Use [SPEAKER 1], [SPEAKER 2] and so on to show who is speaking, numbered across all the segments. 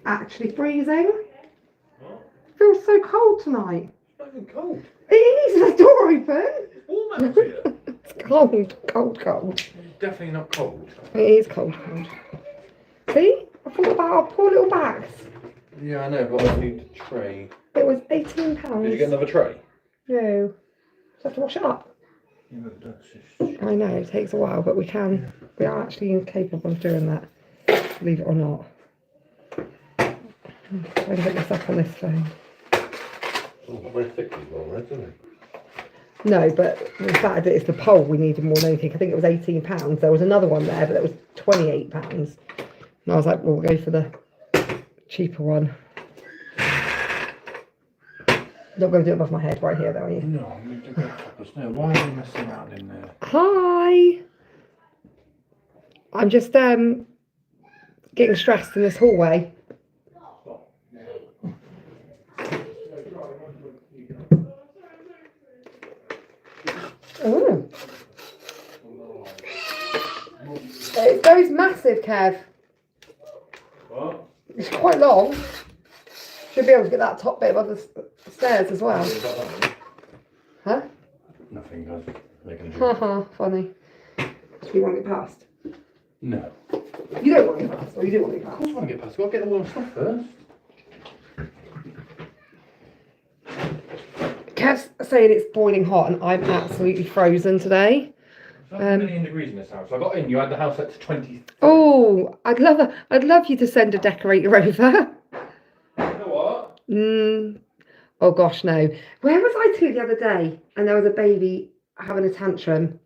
[SPEAKER 1] actually freezing. What? Feels so cold tonight.
[SPEAKER 2] It's not even cold.
[SPEAKER 1] It is, the door open.
[SPEAKER 2] It's warm out here.
[SPEAKER 1] It's cold.
[SPEAKER 2] It's definitely not cold.
[SPEAKER 1] It is cold. See? I thought about our poor little bags.
[SPEAKER 2] Yeah, I know, but I need a tray.
[SPEAKER 1] It was £18.
[SPEAKER 2] Did you get another tray?
[SPEAKER 1] No. Just have to wash it up.
[SPEAKER 2] Yeah, but that's
[SPEAKER 1] I know, it takes a while, but we can. We are actually capable of doing that, believe it or not. I'm trying to get this up on this phone.
[SPEAKER 2] not very thick as well, right, isn't it?
[SPEAKER 1] No, but the fact that it's the pole we needed more than anything. I think it was £18. There was another one there, but it was £28. And I was like, well, we'll go for the cheaper one. Not going to do it above my head right here, though, are you?
[SPEAKER 2] No, I'm going to go up us now. Why are you messing around in there?
[SPEAKER 1] Hi! I'm just getting stressed in this hallway. Oh. It goes massive, Kev.
[SPEAKER 2] What?
[SPEAKER 1] It's quite long. Should be able to get that top bit above the stairs as well. Huh?
[SPEAKER 2] Nothing, guys.
[SPEAKER 1] Haha, funny. Do you want to get past?
[SPEAKER 2] No.
[SPEAKER 1] You don't want to get past, or you do want to get
[SPEAKER 2] Of
[SPEAKER 1] past?
[SPEAKER 2] course I want to get past. I've got to get the warm stuff first.
[SPEAKER 1] Kev's saying it's boiling hot and I'm absolutely frozen today.
[SPEAKER 2] It's like a million degrees in this house. I got in, you had the house set to 20.
[SPEAKER 1] Oh, I'd love you to send a decorator over.
[SPEAKER 2] You know what?
[SPEAKER 1] Oh gosh, no. Where was I to the other day? And there was a baby having a tantrum.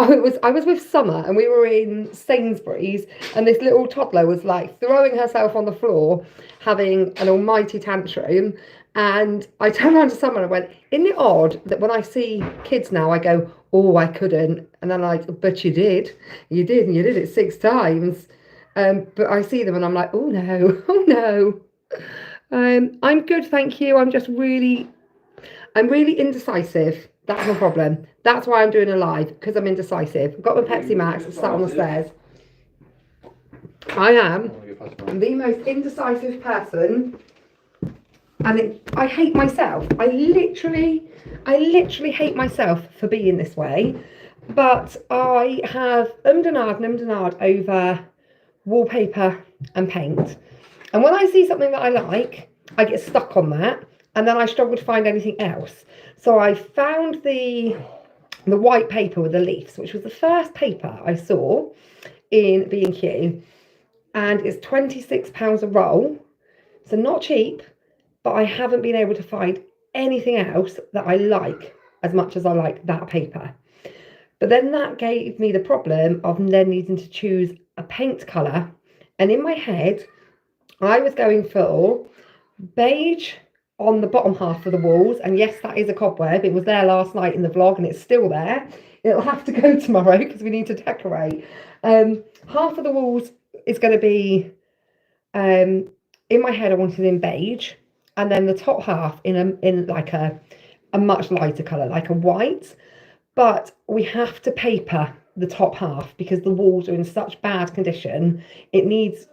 [SPEAKER 1] Oh, I was with Summer and we were in Sainsbury's and this little toddler was like throwing herself on the floor, having an almighty tantrum. And I turned around to Summer and I went, isn't it odd that when I see kids now, I go, oh, I couldn't. And then I'm like, but you did. You did, and you did it 6 times. But I see them and I'm like, oh no, oh no. I'm good, thank you. I'm really indecisive. That's my problem. That's why I'm doing a live, because I'm indecisive. I've got my Pepsi Max sat on the stairs. I am the most indecisive person. And I hate myself. I literally hate myself for being this way. But I have ummed and ahed over wallpaper and paint. And when I see something that I like, I get stuck on that. And then I struggle to find anything else. So I found the white paper with the leaves, which was the first paper I saw in B&Q. And it's £26 a roll. So not cheap. But I haven't been able to find anything else that I like as much as I like that paper. But then that gave me the problem of then needing to choose a paint colour. And in my head, I was going for beige on the bottom half of the walls. And yes, that is a cobweb. It was there last night in the vlog and it's still there. It'll have to go tomorrow because we need to decorate. Half of the walls is going to be, in my head, I wanted in beige. And then the top half in like a much lighter colour, like a white. But we have to paper the top half because the walls are in such bad condition. It needs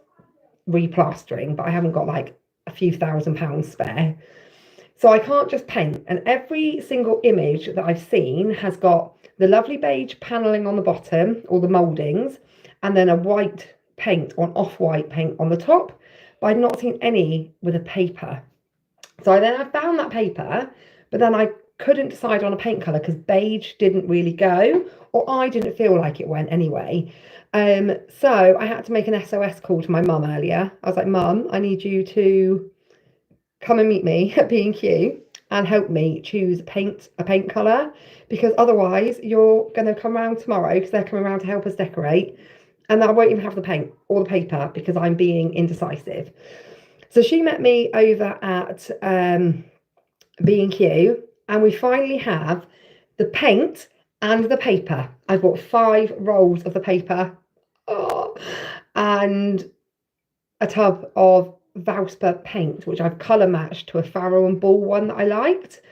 [SPEAKER 1] replastering, but I haven't got like a few £1,000 spare. So I can't just paint. And every single image that I've seen has got the lovely beige panelling on the bottom, or the mouldings, and then a white paint, or an off-white paint on the top. But I've not seen any with a paper. So I found that paper, but then I couldn't decide on a paint colour because beige didn't really go, or I didn't feel like it went anyway. So I had to make an SOS call to my mum earlier. I was like, Mum, I need you to come and meet me at B&Q and help me choose a paint colour, because otherwise you're going to come around tomorrow because they're coming around to help us decorate, and I won't even have the paint or the paper because I'm being indecisive. So she met me over at B&Q and we finally have the paint and the paper. I bought 5 rolls of the paper and a tub of Valspar paint, which I've colour matched to a Farrow and Ball one that I liked.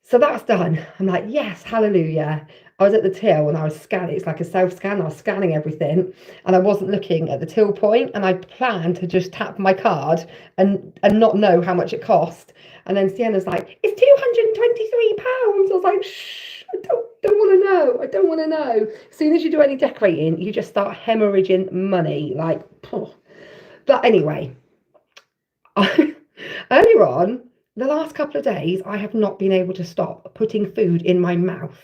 [SPEAKER 1] So that's done. I'm like, yes, hallelujah. I was at the till and I was scanning. It's like a self-scan. I was scanning everything and I wasn't looking at the till point, and I planned to just tap my card and not know how much it cost. And then Sienna's like, it's £223. I was like, shh, I don't want to know. I don't want to know. As soon as you do any decorating, you just start hemorrhaging money. Like, oh. But anyway, earlier on, the last couple of days, I have not been able to stop putting food in my mouth.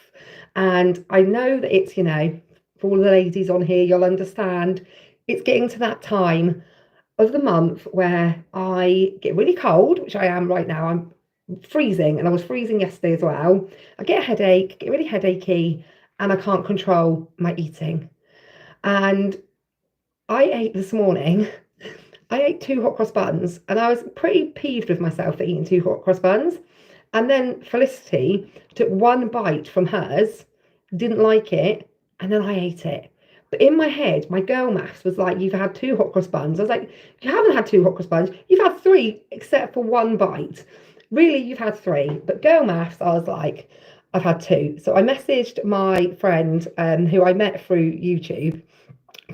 [SPEAKER 1] And I know that it's, for all the ladies on here, you'll understand, it's getting to that time of the month where I get really cold, which I am right now. I'm freezing, and I was freezing yesterday as well. I get a headache, get really headachy, and I can't control my eating. And I ate this morning. I ate 2 hot cross buns, and I was pretty peeved with myself for eating 2 hot cross buns. And then Felicity took 1 bite from hers, didn't like it, and then I ate it. But in my head, my girl maths was like, you've had 2 hot cross buns. I was like, you haven't had 2 hot cross buns. You've had 3, except for 1 bite. Really, you've had 3. But girl maths, I was like, I've had 2. So I messaged my friend who I met through YouTube,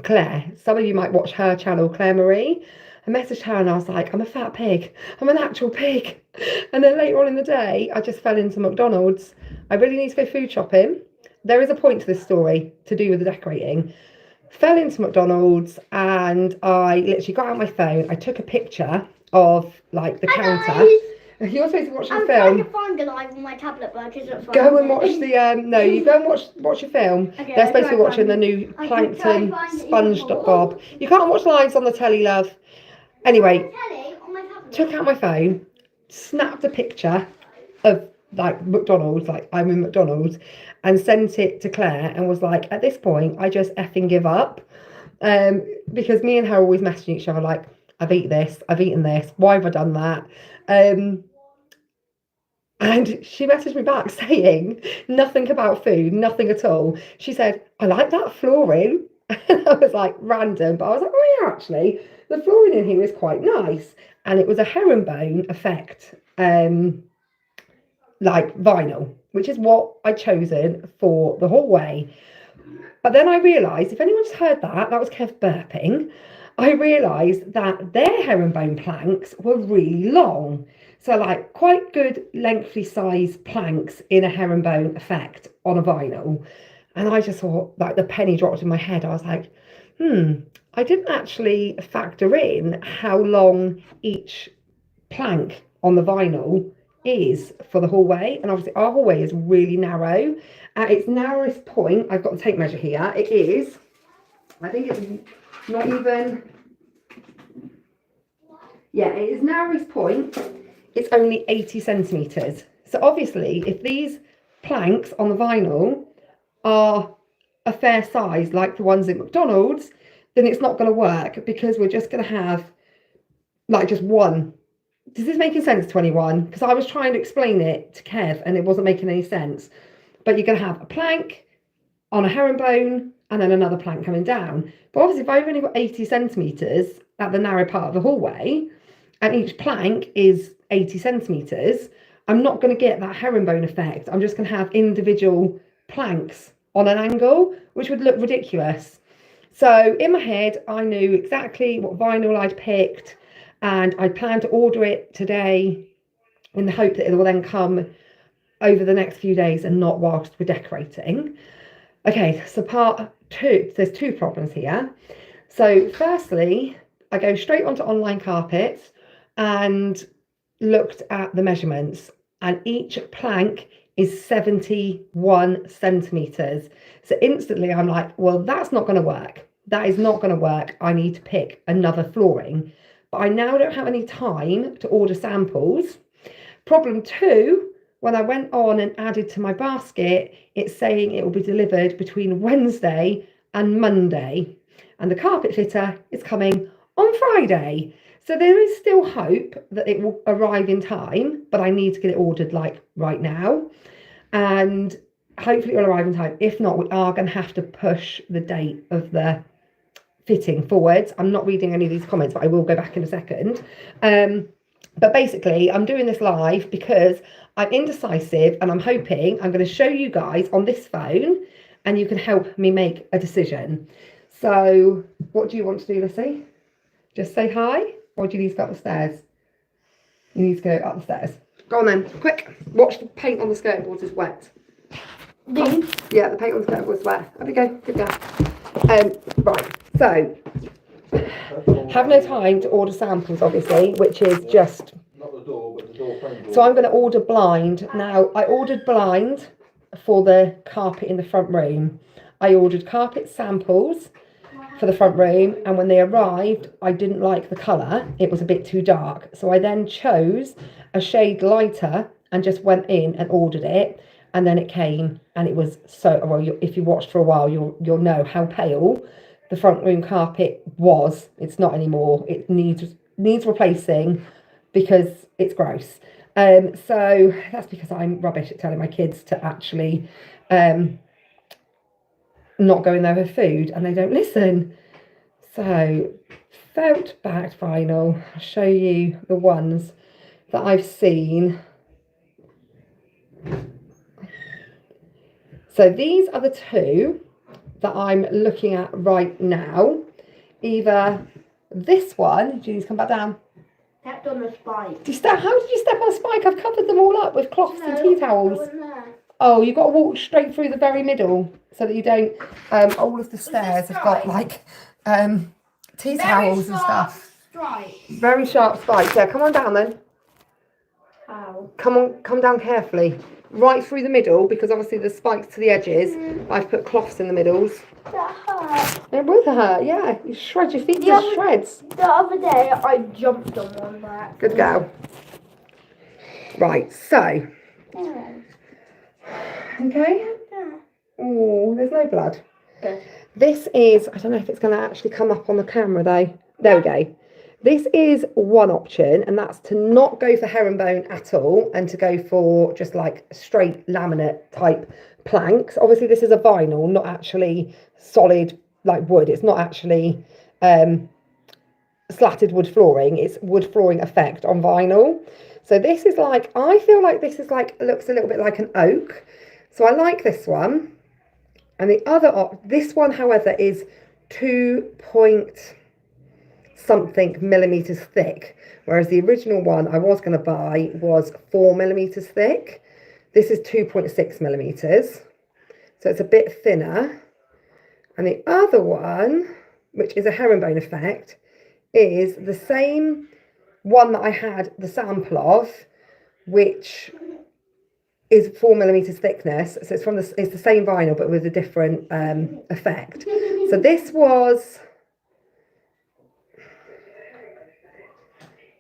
[SPEAKER 1] Claire. Some of you might watch her channel, Claire Marie. I messaged her and I was like, I'm a fat pig. I'm an actual pig. And then later on in the day, I just fell into McDonald's. I really need to go food shopping. There is a point to this story to do with the decorating. Fell into McDonald's and I literally got out my phone. I took a picture of like the counter. You're supposed to watch the film.
[SPEAKER 3] I'm trying to find Alive on my tablet, but I couldn't find
[SPEAKER 1] Go and watch the, no, you go and watch your film.
[SPEAKER 3] Okay,
[SPEAKER 1] They're supposed to be watching the new Plankton SpongeBob. You can't watch lives on the telly, love. Anyway, took out my phone, snapped a picture of like McDonald's, like I'm in McDonald's, and sent it to Claire and was like, at this point, I just effing give up. Because me and her are always messaging each other like, I've eaten this, why have I done that? And she messaged me back saying nothing about food, nothing at all. She said, I like that flooring. And I was like, random, but I was like, oh yeah, actually, the flooring in here is quite nice. And it was a herringbone effect, like vinyl, which is what I'd chosen for the hallway. But then I realised, if anyone's heard that was Kev burping, I realised that their herringbone planks were really long. So like quite good lengthy size planks in a herringbone effect on a vinyl. And I just thought, like, the penny dropped in my head. I was like, I didn't actually factor in how long each plank on the vinyl is for the hallway. And obviously our hallway is really narrow. At its narrowest point, I've got the tape measure here. It is, I think it's not even, yeah, at its narrowest point, it's only 80 centimetres. So obviously, if these planks on the vinyl are a fair size like the ones at McDonald's, then it's not going to work, because we're just going to have like just one. Does this making sense to anyone? Because I was trying to explain it to Kev and it wasn't making any sense. But you're going to have a plank on a herringbone and then another plank coming down. But obviously if I've only got 80 centimetres at the narrow part of the hallway and each plank is 80 centimetres, I'm not going to get that herringbone effect. I'm just going to have individual planks on an angle, which would look ridiculous. So in my head, I knew exactly what vinyl I'd picked, and I planned to order it today in the hope that it will then come over the next few days and not whilst we're decorating. Okay, so part 2, there's 2 problems here. So firstly, I go straight onto online carpets and looked at the measurements, and each plank is 71 centimetres. So instantly I'm like, well, that's not going to work. That is not going to work. I need to pick another flooring. But I now don't have any time to order samples. Problem 2, when I went on and added to my basket, it's saying it will be delivered between Wednesday and Monday. And the carpet fitter is coming on Friday. So there is still hope that it will arrive in time, but I need to get it ordered like right now. And hopefully it will arrive in time. If not, we are going to have to push the date of the fitting forwards. I'm not reading any of these comments, but I will go back in a second. But basically, I'm doing this live because I'm indecisive and I'm hoping I'm going to show you guys on this phone and you can help me make a decision. So what do you want to do, Lissy? Just say hi, or do you need to go up the stairs? You need to go up the stairs. Go on then, quick. Watch the paint on the skirting boards is wet. Yeah, the paint on the skirting boards is wet. Up you go, good girl. Right, so have no time to order samples, obviously, which is just...
[SPEAKER 2] Not the door, but the door frame.
[SPEAKER 1] So I'm going to order blind. Now, I ordered blind for the carpet in the front room. I ordered carpet samples for the front room, and when they arrived, I didn't like the colour. It was a bit too dark. So I then chose a shade lighter and just went in and ordered it. And then it came, and it was so... Well, if you watched for a while, you'll know how pale the front room carpet was. It's not anymore. It needs replacing because it's gross. So that's because I'm rubbish at telling my kids to actually not go in there with food, and they don't listen. So felt backed vinyl. I'll show you the ones that I've seen. So these are the two that I'm looking at right now. Either this one, do you need to come back down?
[SPEAKER 3] Stepped on the spike.
[SPEAKER 1] How did you step on a spike? I've covered them all up with cloths and tea towels.
[SPEAKER 3] I wasn't there.
[SPEAKER 1] Oh, you've got to walk straight through the very middle so that you don't... all of the stairs have got like tea towels and stuff.
[SPEAKER 3] Strike.
[SPEAKER 1] Very sharp spikes. Yeah, come on down then.
[SPEAKER 3] Ow.
[SPEAKER 1] Come down carefully. Right through the middle, because obviously the spikes to the edges. I've put cloths in the middles.
[SPEAKER 3] That hurt.
[SPEAKER 1] It will hurt, yeah. You shred your feet to shreds.
[SPEAKER 3] The other day I jumped on one back.
[SPEAKER 1] Good girl. Right, so. Okay. Oh, there's no blood.
[SPEAKER 3] Good.
[SPEAKER 1] This is, I don't know if it's going to actually come up on the camera though. There we go. This is one option, and that's to not go for herringbone at all and to go for just like straight laminate type planks. Obviously, this is a vinyl, not actually solid like wood. It's not actually slatted wood flooring. It's wood flooring effect on vinyl. So this is like, I feel like this is like, looks a little bit like an oak. So I like this one. And the other, this one, however, is 2-point-something millimeters thick, whereas the original one I was going to buy was 4 millimeters thick. This is 2.6 millimeters, so it's a bit thinner. And the other one, which is a herringbone effect, is the same one that I had the sample of, which is 4 millimeters thickness. So it's the same vinyl but with a different effect. So this was...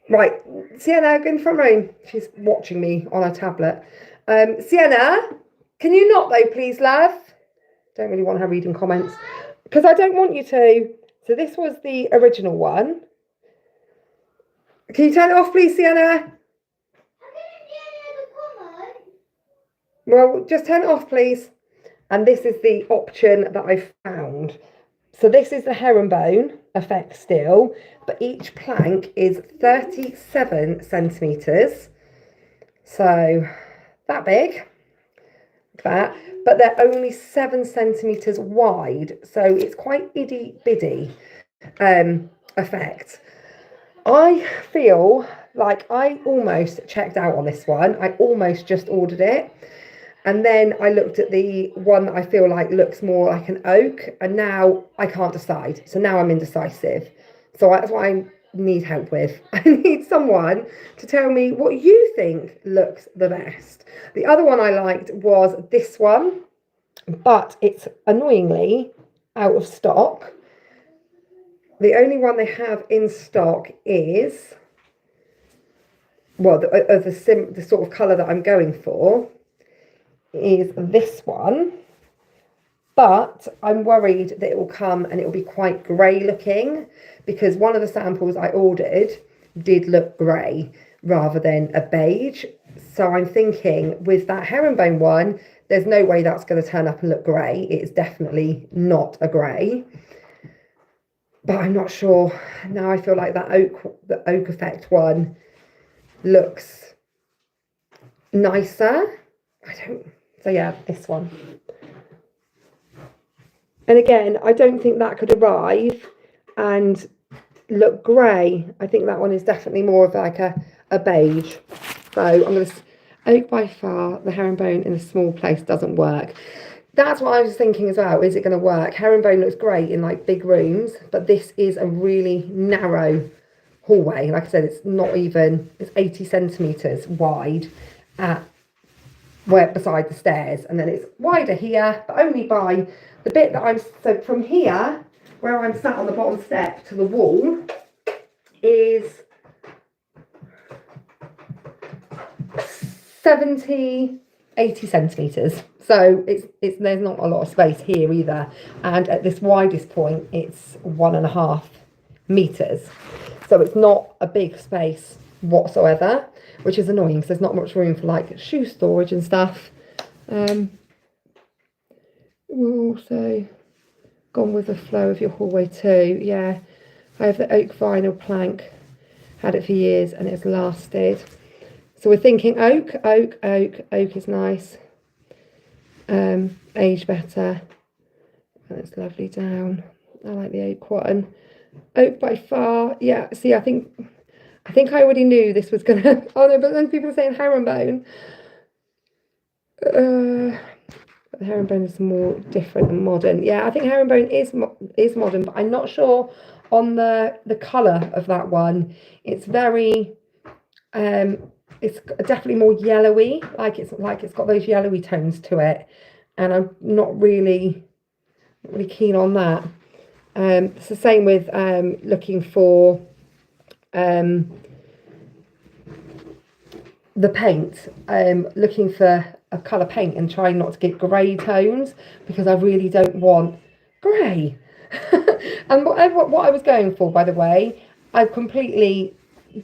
[SPEAKER 1] Right, Sienna, go in the front room. She's watching me on her tablet. Sienna, can you not though, please, love? Don't really want her reading comments because I don't want you to. So this was the original one. Can you turn it off, please, Sienna? Well, just turn it off, please. And this is the option that I found. So this is the herringbone effect still, but each plank is 37 centimetres. So that big, like that, but they're only 7 centimetres wide. So it's quite itty bitty effect. I feel like I almost checked out on this one. I almost just ordered it. And then I looked at the one that I feel like looks more like an oak, and now I can't decide. So now I'm indecisive. So that's what I need help with. I need someone to tell me what you think looks the best. The other one I liked was this one, but it's annoyingly out of stock. The only one they have in stock is, well, the sort of colour that I'm going for is this one, but I'm worried that it will come and it will be quite grey looking, because one of the samples I ordered did look grey rather than a beige. So I'm thinking with that herringbone one, there's no way that's going to turn up and look grey. It is definitely not a grey, but I'm not sure. Now I feel like the oak effect one looks nicer. So yeah, this one. And again, I don't think that could arrive and look grey. I think that one is definitely more of like a beige. So I'm going to, oak by far, the herringbone in a small place doesn't work. That's what I was thinking as well. Is it going to work? Herringbone looks great in like big rooms, but this is a really narrow hallway. Like I said, it's not even, it's 80 centimetres wide at where beside the stairs, and then it's wider here, but only by the bit that I'm, so from here, where I'm sat on the bottom step to the wall, is 70, 80 centimetres. So it's there's not a lot of space here either. And at this widest point, it's 1.5 metres. So it's not a big space whatsoever, which is annoying because there's not much room for like shoe storage and stuff. We're also gone with the flow of your hallway too. Yeah, I have the oak vinyl plank, had it for years and it's lasted. So we're thinking oak is nice. Age better, and it's lovely down. I like the oak one. Oak by far, yeah. See, I think I already knew this was gonna. Oh no, but then people are saying herringbone. The herringbone is more different and modern. Yeah, I think herringbone is modern, but I'm not sure on the colour of that one. It's very, it's definitely more yellowy. It's got those yellowy tones to it, and I'm not really keen on that. It's the same with looking for the paint, looking for a colour paint and trying not to get grey tones because I really don't want grey. And what I was going for, by the way, I've completely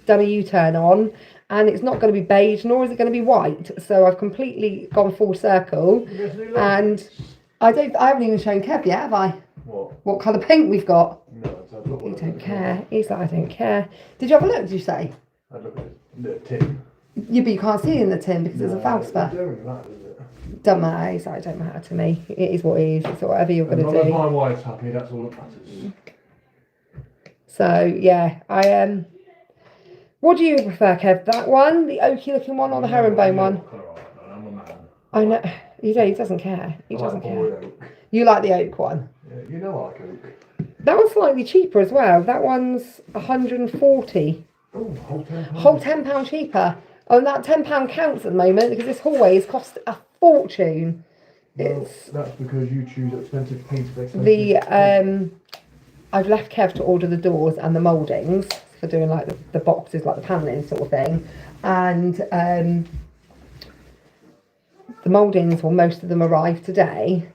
[SPEAKER 1] done a U-turn on, and it's not going to be beige nor is it going to be white. So I've completely gone full circle, and I haven't even shown Kev yet, have I? What colour paint we've got?
[SPEAKER 2] No,
[SPEAKER 1] you don't care. He's like, I don't care. Did you have a look? Did you say?
[SPEAKER 2] I'd look at the tin.
[SPEAKER 1] Yeah, but you can't see it in the tin because there's a Valspa. Don't matter. He's like, it don't matter to me. It is what it is. It's whatever you're going to do.
[SPEAKER 2] As long as my wife's happy, that's all that matters.
[SPEAKER 1] So yeah, what do you prefer, Kev? That one, the oaky looking one, or the herringbone one?
[SPEAKER 2] I'm a man.
[SPEAKER 1] I know. He doesn't care. He doesn't care.
[SPEAKER 2] Oak.
[SPEAKER 1] You like the oak one?
[SPEAKER 2] Yeah, you know I like oak.
[SPEAKER 1] That one's slightly cheaper as well. That one's 140.
[SPEAKER 2] Oh,
[SPEAKER 1] whole £10 cheaper. Oh, and that £10 counts at the moment because this hallway has cost a fortune.
[SPEAKER 2] Well, that's because you choose expensive paint for
[SPEAKER 1] expensive. I've left Kev to order the doors and the mouldings for doing like the boxes, like the panelling sort of thing, and the mouldings, well, most of them arrived today,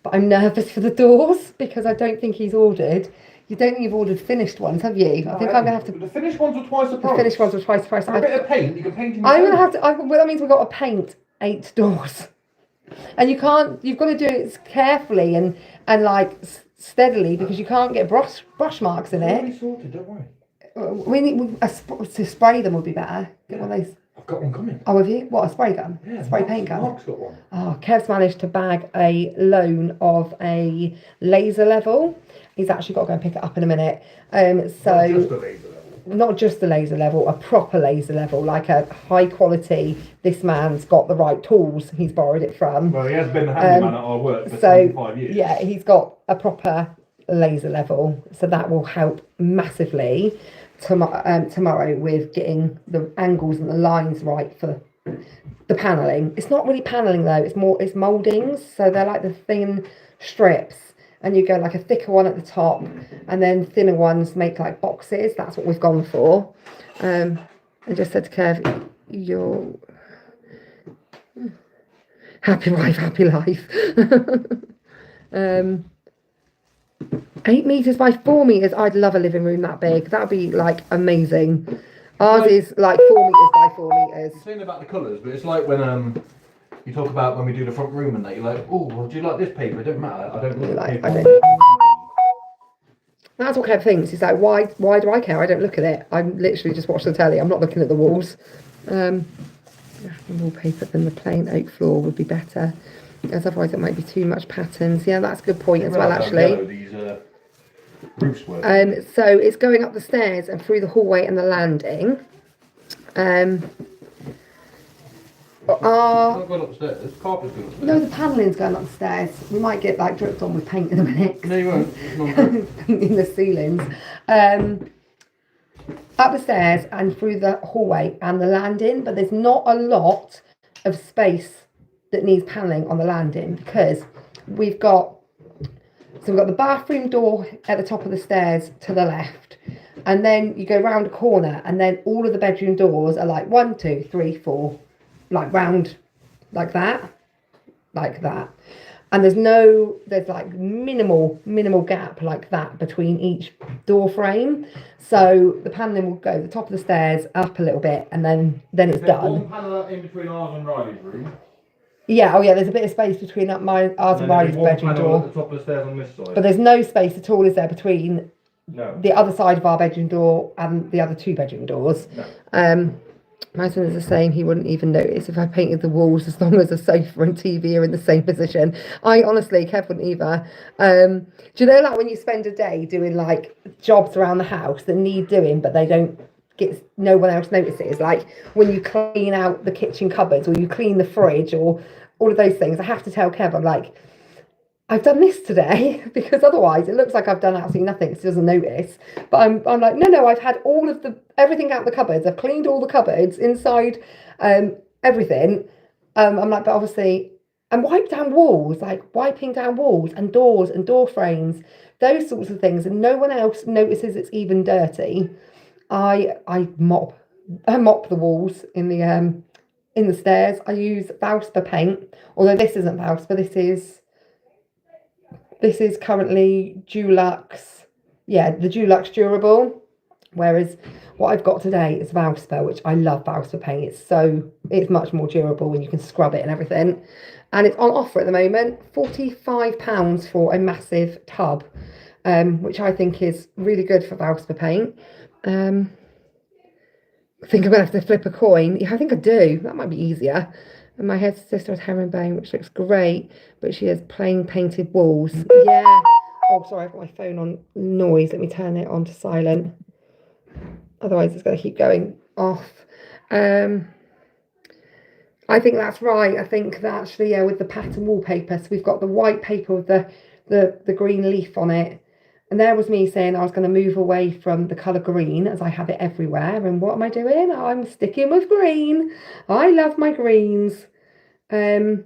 [SPEAKER 1] but I'm nervous for the doors because I don't think he's ordered. You don't think you've ordered finished ones, have you?
[SPEAKER 2] No,
[SPEAKER 1] I think I'm going to have to...
[SPEAKER 2] The finished ones are twice the price.
[SPEAKER 1] The finished ones are twice the price.
[SPEAKER 2] For a bit of paint, you can paint in
[SPEAKER 1] I'm going to have to... well, that means we've got to paint 8 doors. And you've got to do it carefully and like steadily because you can't get brush marks in it.
[SPEAKER 2] It's already sorted, don't worry.
[SPEAKER 1] We need to spray them would be better. Get one of those.
[SPEAKER 2] I've got one coming.
[SPEAKER 1] Oh, have you? What, a spray gun?
[SPEAKER 2] Yeah,
[SPEAKER 1] spray paint gun?
[SPEAKER 2] Mark's got one.
[SPEAKER 1] Oh, Kev's managed to bag a loan of a laser level. He's actually got to go and pick it up in a minute. Not just a laser level, a proper laser level, like a high quality. This man's got the right tools. He's borrowed it from.
[SPEAKER 2] Well, he has been the handyman at our work for 25 years.
[SPEAKER 1] Yeah, he's got a proper laser level, so that will help massively tomorrow with getting the angles and the lines right for the panelling. It's not really panelling though, it's mouldings, so they're like the thin strips, and you go like a thicker one at the top and then thinner ones make like boxes. That's what we've gone for. I just said to Kev, you're happy wife, happy life. 8 metres by 4 metres. I'd love a living room that big. That'd be like amazing. Ours is like 4 metres by 4 metres.
[SPEAKER 2] I'm saying about the colours, but it's like when you talk about when we do the front room and that, you're like, oh, well, do you like this paper? It don't matter. I don't look at paper.
[SPEAKER 1] That's what Kev thinks. He's like, why do I care? I don't look at it. I'm literally just watching the telly. I'm not looking at the walls. The wallpaper than the plain oak floor would be better, as otherwise it might be too much patterns. Yeah, that's a good point as well, actually.
[SPEAKER 2] These roofs work.
[SPEAKER 1] So it's going up the stairs and through the hallway and the landing.
[SPEAKER 2] Not going upstairs. Carpet's going upstairs.
[SPEAKER 1] No, the panelling's going upstairs. We might get like dripped on with paint in a minute.
[SPEAKER 2] No, you won't. It's not
[SPEAKER 1] In the ceilings. Up the stairs and through the hallway and the landing, but there's not a lot of space that needs panelling on the landing, because we've got the bathroom door at the top of the stairs to the left, and then you go round a corner, and then all of the bedroom doors are like 1, 2, 3, 4, like round like that, and there's like minimal gap like that between each door frame. So the panelling will go the top of the stairs up a little bit, and then it's done.
[SPEAKER 2] One panel in between ours and Riley's room.
[SPEAKER 1] Yeah, there's a bit of space between ours and Riley's bedroom door.
[SPEAKER 2] At the top of the stairs on this side.
[SPEAKER 1] But there's no space at all, is there, between
[SPEAKER 2] the
[SPEAKER 1] other side of our bedroom door and the other 2 bedroom doors?
[SPEAKER 2] No.
[SPEAKER 1] My son is the same. He wouldn't even notice if I painted the walls, as long as the sofa and TV are in the same position. I honestly, Kev wouldn't either. Do you know, like when you spend a day doing like jobs around the house that need doing, but no one else notices, like when you clean out the kitchen cupboards, or you clean the fridge, or all of those things. I have to tell Kev, I'm like, I've done this today, because otherwise it looks like I've done absolutely nothing, so he doesn't notice. But I'm like, no, I've had everything out the cupboards. I've cleaned all the cupboards inside, everything. I'm like, but obviously, and wiping down walls and doors and door frames, those sorts of things, and no one else notices it's even dirty. I mop the walls in the stairs. I use Valspar paint, although this isn't Valspar. This is currently Dulux. Yeah, the Dulux Durable. Whereas what I've got today is Valspar, which I love Valspar paint. It's much more durable when you can scrub it and everything. And it's on offer at the moment, £45 for a massive tub, which I think is really good for Valspar paint. I think I'm going to have to flip a coin. Yeah, I think I do. That might be easier. And my head sister has herringbone, which looks great, but she has plain painted walls. Yeah. Oh, sorry, I've got my phone on noise. Let me turn it on to silent. Otherwise, it's going to keep going off. I think that's right. I think that actually, yeah, with the pattern wallpaper, so we've got the white paper with the green leaf on it. And there was me saying I was going to move away from the colour green, as I have it everywhere. And what am I doing? I'm sticking with green. I love my greens. But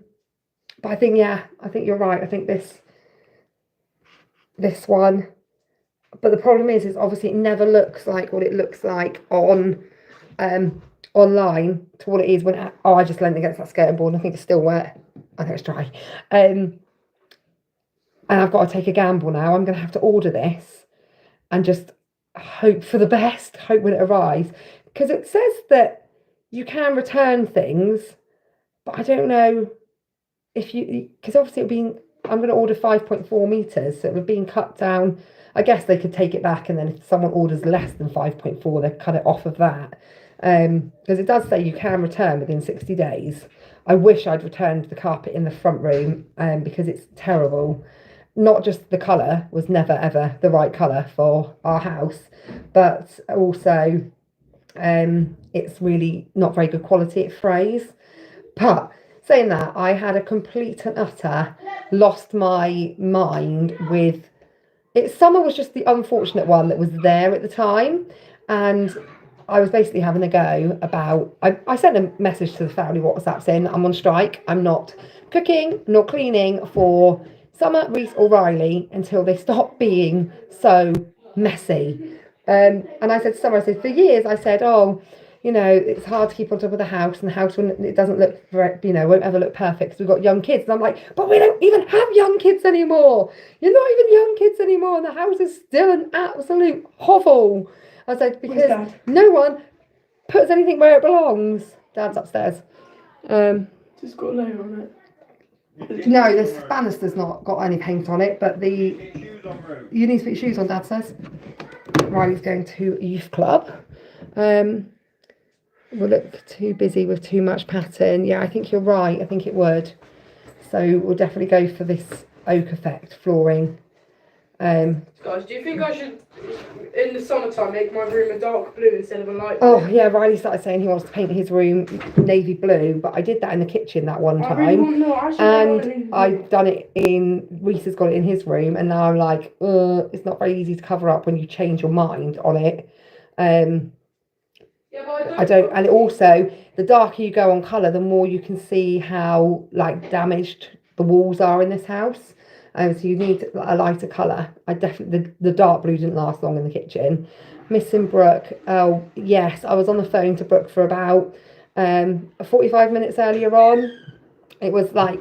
[SPEAKER 1] I think you're right. I think this one. But the problem is obviously it never looks like what it looks like on online to what it is when. I just leaned against that skirting board and I think it's still wet. I think it's dry. And I've got to take a gamble now. I'm going to have to order this and just hope for the best, hope when it arrives. Because it says that you can return things, but I don't know if because obviously I'm going to order 5.4 metres, so it was being cut down. I guess they could take it back, and then if someone orders less than 5.4, they cut it off of that. Because it does say you can return within 60 days. I wish I'd returned the carpet in the front room because it's terrible. Not just the colour was never ever the right colour for our house, but also it's really not very good quality. It frays. But saying that, I had a complete and utter lost my mind with it. Summer was just the unfortunate one that was there at the time, and I was basically having a go about. I sent a message to the family WhatsApp saying I'm on strike. I'm not cooking nor cleaning for Summer, Reese or Riley until they stop being so messy. And I said to Summer, for years I said, it's hard to keep on top of the house, and the house it doesn't look, won't ever look perfect because we've got young kids. And I'm like, but we don't even have young kids anymore. You're not even young kids anymore, and the house is still an absolute hovel. I said, because no one puts anything where it belongs. Dad's upstairs.
[SPEAKER 3] Just got a layer on it.
[SPEAKER 1] No, this banister's not got any paint on it, but you need to put your shoes on, Dad says. Riley's going to youth club. will look too busy with too much pattern. Yeah, I think you're right. I think it would. So we'll definitely go for this oak effect flooring.
[SPEAKER 3] Guys, do you think I should, in the summertime, make my room a dark blue instead of a light blue?
[SPEAKER 1] Oh yeah, Riley started saying he wants to paint his room navy blue, but I did that in the kitchen that one time.
[SPEAKER 3] I really want, no, actually, I want it in blue.
[SPEAKER 1] I've done it in, Reese has got it in his room, and now I'm like, it's not very easy to cover up when you change your mind on it.
[SPEAKER 3] Yeah, but
[SPEAKER 1] I don't, and also the darker you go on colour, the more you can see how like damaged the walls are in this house. So you need a lighter colour. I definitely, the dark blue didn't last long in the kitchen. Missing Brooke. Oh yes, I was on the phone to Brooke for about 45 minutes earlier on. It was like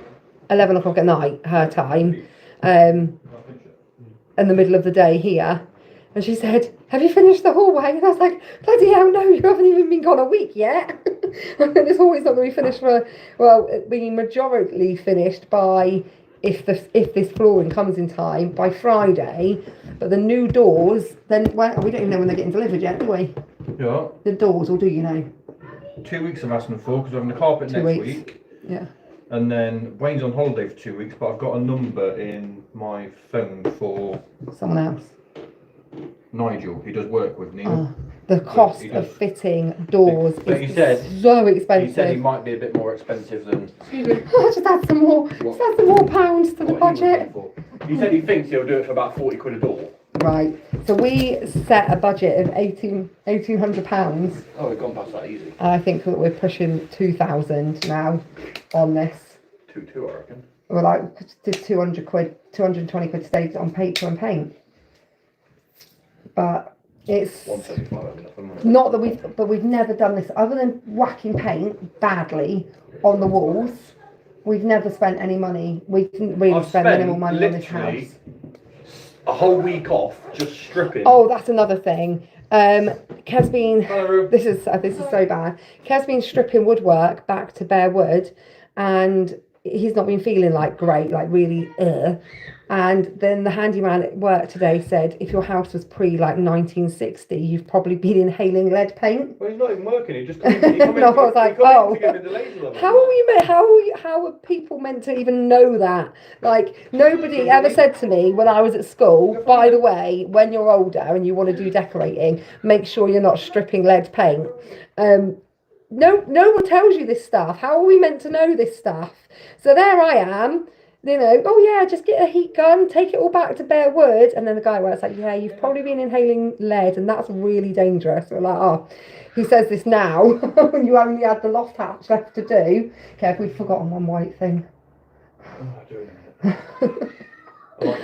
[SPEAKER 1] 11 o'clock at night, her time, in the middle of the day here. And she said, have you finished the hallway? And I was like, bloody hell, no, you haven't even been gone a week yet. And this hallway's not going to be finished for, well, being majorly finished by, if this flooring comes in time, by Friday. But the new doors, then, well, we don't even know when they're getting delivered yet, do we?
[SPEAKER 2] Yeah.
[SPEAKER 1] The doors, or do you know?
[SPEAKER 2] 2 weeks I've asked them for, because we're having the carpet
[SPEAKER 1] 2
[SPEAKER 2] next
[SPEAKER 1] weeks.
[SPEAKER 2] week.
[SPEAKER 1] Yeah.
[SPEAKER 2] And then Wayne's on holiday for 2 weeks, but I've got a number in my phone for
[SPEAKER 1] Someone else.
[SPEAKER 2] Nigel. He does work with Neil.
[SPEAKER 1] Oh, the cost
[SPEAKER 2] he
[SPEAKER 1] of
[SPEAKER 2] does.
[SPEAKER 1] fitting doors
[SPEAKER 2] But he
[SPEAKER 1] is
[SPEAKER 2] said-
[SPEAKER 1] so expensive.
[SPEAKER 2] He said he might be a bit more expensive than
[SPEAKER 3] Excuse me.
[SPEAKER 1] Just add some more. Just add some more pounds to the
[SPEAKER 2] what he was
[SPEAKER 1] budget.
[SPEAKER 2] looking for. He said he thinks he'll do it for about 40 quid a door.
[SPEAKER 1] Right. So we set a budget of £1,800.
[SPEAKER 2] Oh, we've gone past that easy.
[SPEAKER 1] And I think that we're pushing 2,000 now on this.
[SPEAKER 2] 2-2, I reckon.
[SPEAKER 1] We're like, did 200 quid, 220 quid stayed on paper and paint. But it's
[SPEAKER 2] 175.
[SPEAKER 1] not that we've never done this other than whacking paint badly on the walls. We've never spent any money. We didn't really
[SPEAKER 2] I've
[SPEAKER 1] spend minimal money on this
[SPEAKER 2] literally
[SPEAKER 1] house.
[SPEAKER 2] a whole week off just stripping.
[SPEAKER 1] Oh, that's another thing. Kev's been,
[SPEAKER 2] Hello.
[SPEAKER 1] this is so bad. Kev's been stripping woodwork back to bare wood, and he's not been feeling like great, like really. And then the handyman at work today said, if your house was pre like 1960, you've probably been inhaling lead paint.
[SPEAKER 2] Well, he's not even working. He just come in,
[SPEAKER 1] No, I was like, oh. How are people meant to even know that? Like, nobody ever said to me when I was at school, by the way, when you're older and you want to do decorating, make sure you're not stripping lead paint. No one tells you this stuff. How are we meant to know this stuff? So there I am, you know, oh yeah, just get a heat gun, take it all back to bare wood. And then the guy was like, yeah, you've probably been inhaling lead and that's really dangerous. We're like, oh, who says this now when you only had the loft hatch left to do? Kev, we've forgotten one white thing.
[SPEAKER 2] I might get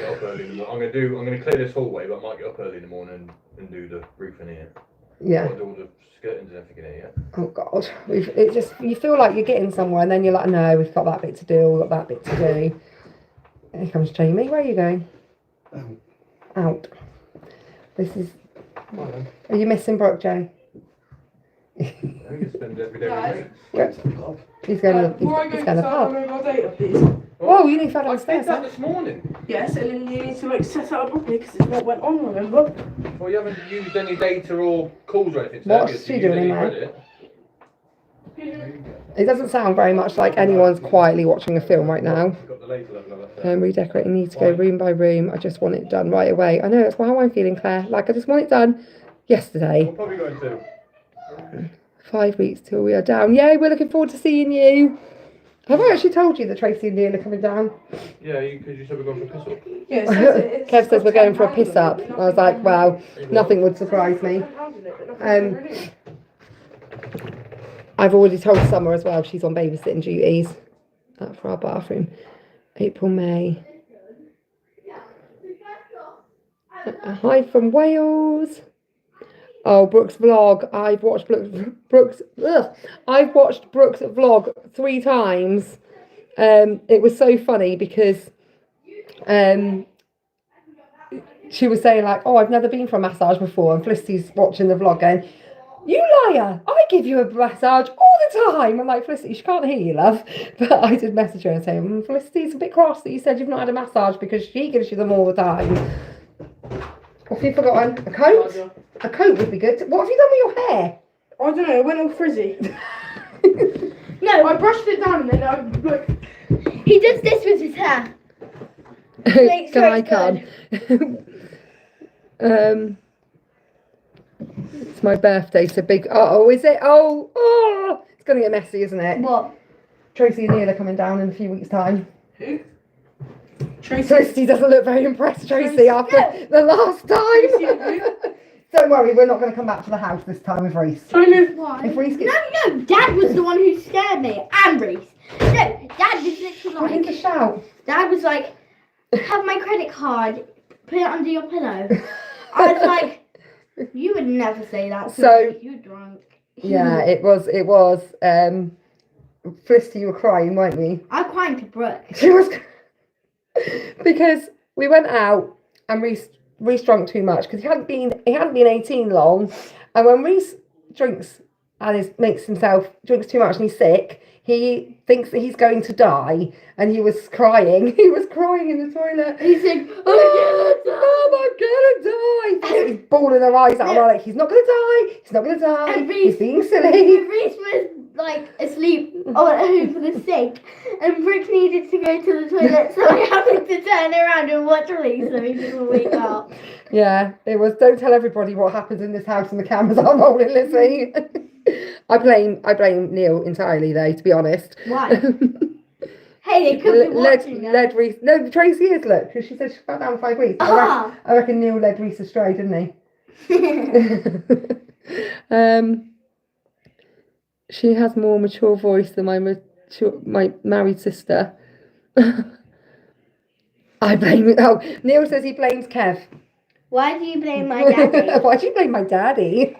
[SPEAKER 2] up early in the morning. I'm gonna clear this hallway, but I might get up early in the morning and do the roof in here.
[SPEAKER 1] Yeah.
[SPEAKER 2] I'll do all the skirtings and everything in here.
[SPEAKER 1] Oh God, it just, you feel like you're getting somewhere and then you're like, no, we've got that bit to do, we've got that bit to do. Here comes Jamie. Where are you going? Out. This is. Are you missing Brooke, Jay?
[SPEAKER 2] I just spend every day with me.
[SPEAKER 1] He's going to.
[SPEAKER 3] Before I go
[SPEAKER 1] He's
[SPEAKER 3] to
[SPEAKER 1] going to
[SPEAKER 3] start
[SPEAKER 1] pub.
[SPEAKER 3] my mobile data, please.
[SPEAKER 1] Whoa, you need to find
[SPEAKER 2] I
[SPEAKER 1] downstairs.
[SPEAKER 2] did that this morning.
[SPEAKER 3] Yes, and then you need to like set it up properly because it's what went on, remember?
[SPEAKER 2] Well, you haven't used any data or calls or anything.
[SPEAKER 1] What's she doing in there? It doesn't sound very much like anyone's quietly watching a film right now. Redecorating needs to go room by room. I just want it done right away. I know, that's how I'm feeling, Claire. Like, I just want it done yesterday.
[SPEAKER 2] I'm probably going to.
[SPEAKER 1] 5 weeks till we are down. Yay, we're looking forward to seeing you. Have I actually told you that Tracy and Neil are coming down?
[SPEAKER 2] Yeah, because you said we're going for a piss up.
[SPEAKER 3] Yeah,
[SPEAKER 1] Kev says we're going for a piss up. I was like, wow, nothing would surprise me. I've already told Summer as well, she's on babysitting duties for our bathroom. April, May. Hi from Wales. Oh, Brooke's vlog. I've watched Brooke's vlog 3 times. It was so funny because she was saying like, oh, I've never been for a massage before, and Felicity's watching the vlog going, you liar, I give you a massage all the time. I'm like, Felicity, she can't hear you, love. But I did message her and say, Felicity's a bit cross that you said you've not had a massage because she gives you them all the time. What have you forgotten? A coat? A coat would be good. What have you done with your hair?
[SPEAKER 3] I don't know, it went all frizzy. No, I brushed it down and then I look.
[SPEAKER 4] He does this with his hair. Makes
[SPEAKER 1] Can I
[SPEAKER 4] very
[SPEAKER 1] come? It's my birthday, so big. Oh, is it? Oh, it's gonna get messy, isn't it?
[SPEAKER 4] What?
[SPEAKER 1] Tracy and Neil are coming down in a few weeks' time.
[SPEAKER 3] Who? Tracy.
[SPEAKER 1] Tracy doesn't look very impressed, Tracy,
[SPEAKER 3] Tracy.
[SPEAKER 1] after the last
[SPEAKER 3] Tracy and
[SPEAKER 1] time. Don't worry, we're not going to come back to the house this time with Reese.
[SPEAKER 3] Tell me
[SPEAKER 4] Why?
[SPEAKER 1] If Reese gets
[SPEAKER 4] No, Dad was the one who scared me. And Reese. No, Dad was literally
[SPEAKER 1] I need to
[SPEAKER 4] like,
[SPEAKER 1] shout.
[SPEAKER 4] Dad was like, have my credit card, put it under your pillow. I was like, you would never say that to
[SPEAKER 1] So-
[SPEAKER 4] me. You're drunk.
[SPEAKER 1] Yeah, it was. Felicity, you were crying, weren't you?
[SPEAKER 4] I'm crying to Brooke.
[SPEAKER 1] She was. Because we went out and Reese drank too much because he hadn't been 18 long, and when Reese drinks and makes himself drinks too much and he's sick, he thinks that he's going to die, and he was crying. He was crying in the toilet.
[SPEAKER 4] He said,
[SPEAKER 1] I'm gonna die. He's bawling her eyes out. I'm like, he's not gonna die. He's not gonna die.
[SPEAKER 4] And
[SPEAKER 1] He's being
[SPEAKER 4] Reese
[SPEAKER 1] silly.
[SPEAKER 4] was like asleep over the sink, and Brooke needed to go to the toilet, so I happened to turn around and watch Reese so he didn't wake up.
[SPEAKER 1] Yeah, it was. Don't tell everybody what happens in this house, and the cameras are rolling, Lizzie. I blame Neil entirely, though. To be honest.
[SPEAKER 4] Why? Hey, they could be watching us.
[SPEAKER 1] led Reese. No, Tracy is. Look, because she said she fell down 5 weeks.
[SPEAKER 4] Ah.
[SPEAKER 1] I reckon Neil led Reese astray, didn't he? She has more mature voice than my married sister. I blame. Oh, Neil says he blames Kev.
[SPEAKER 4] Why do you blame my daddy?
[SPEAKER 1] Why do you blame my daddy?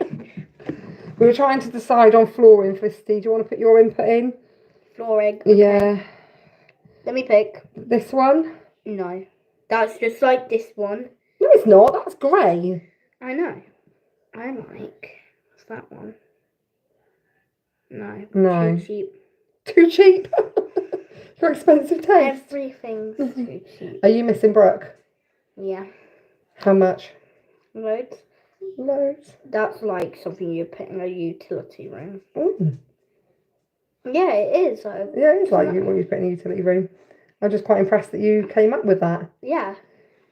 [SPEAKER 1] We were trying to decide on flooring, Felicity. Do you want to put your input in?
[SPEAKER 4] Flooring.
[SPEAKER 1] Yeah.
[SPEAKER 4] Let me pick.
[SPEAKER 1] This one?
[SPEAKER 4] No. That's just like this one.
[SPEAKER 1] No, it's not. That's grey.
[SPEAKER 4] I know. I like. What's that one? No.
[SPEAKER 1] No.
[SPEAKER 4] Too cheap.
[SPEAKER 1] Too cheap. Your expensive taste.
[SPEAKER 4] Everything's too cheap.
[SPEAKER 1] Are you missing Brooke?
[SPEAKER 4] Yeah.
[SPEAKER 1] How much?
[SPEAKER 4] Loads.
[SPEAKER 1] Loads.
[SPEAKER 4] That's like something you put in a utility room.
[SPEAKER 1] Mm.
[SPEAKER 4] Yeah, it is.
[SPEAKER 1] Yeah, it's like what you put in a utility room. I'm just quite impressed that you came up with that.
[SPEAKER 4] Yeah,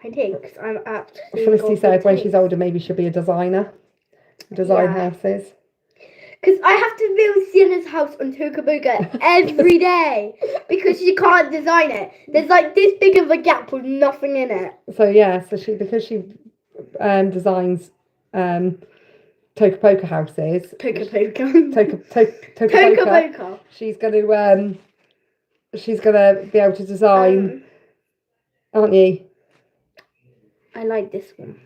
[SPEAKER 4] I did. Cause I'm absolutely.
[SPEAKER 1] Felicity said when she's older, maybe she'll be a designer. Design houses.
[SPEAKER 4] Because I have to build Sienna's house on Tokaboka every day because she can't design it. There's like this big of a gap with nothing in it.
[SPEAKER 1] So yeah, because she designs Tokapoka houses.
[SPEAKER 4] Tokaboka.
[SPEAKER 1] She's gonna be able to design, aren't you?
[SPEAKER 4] I like this one.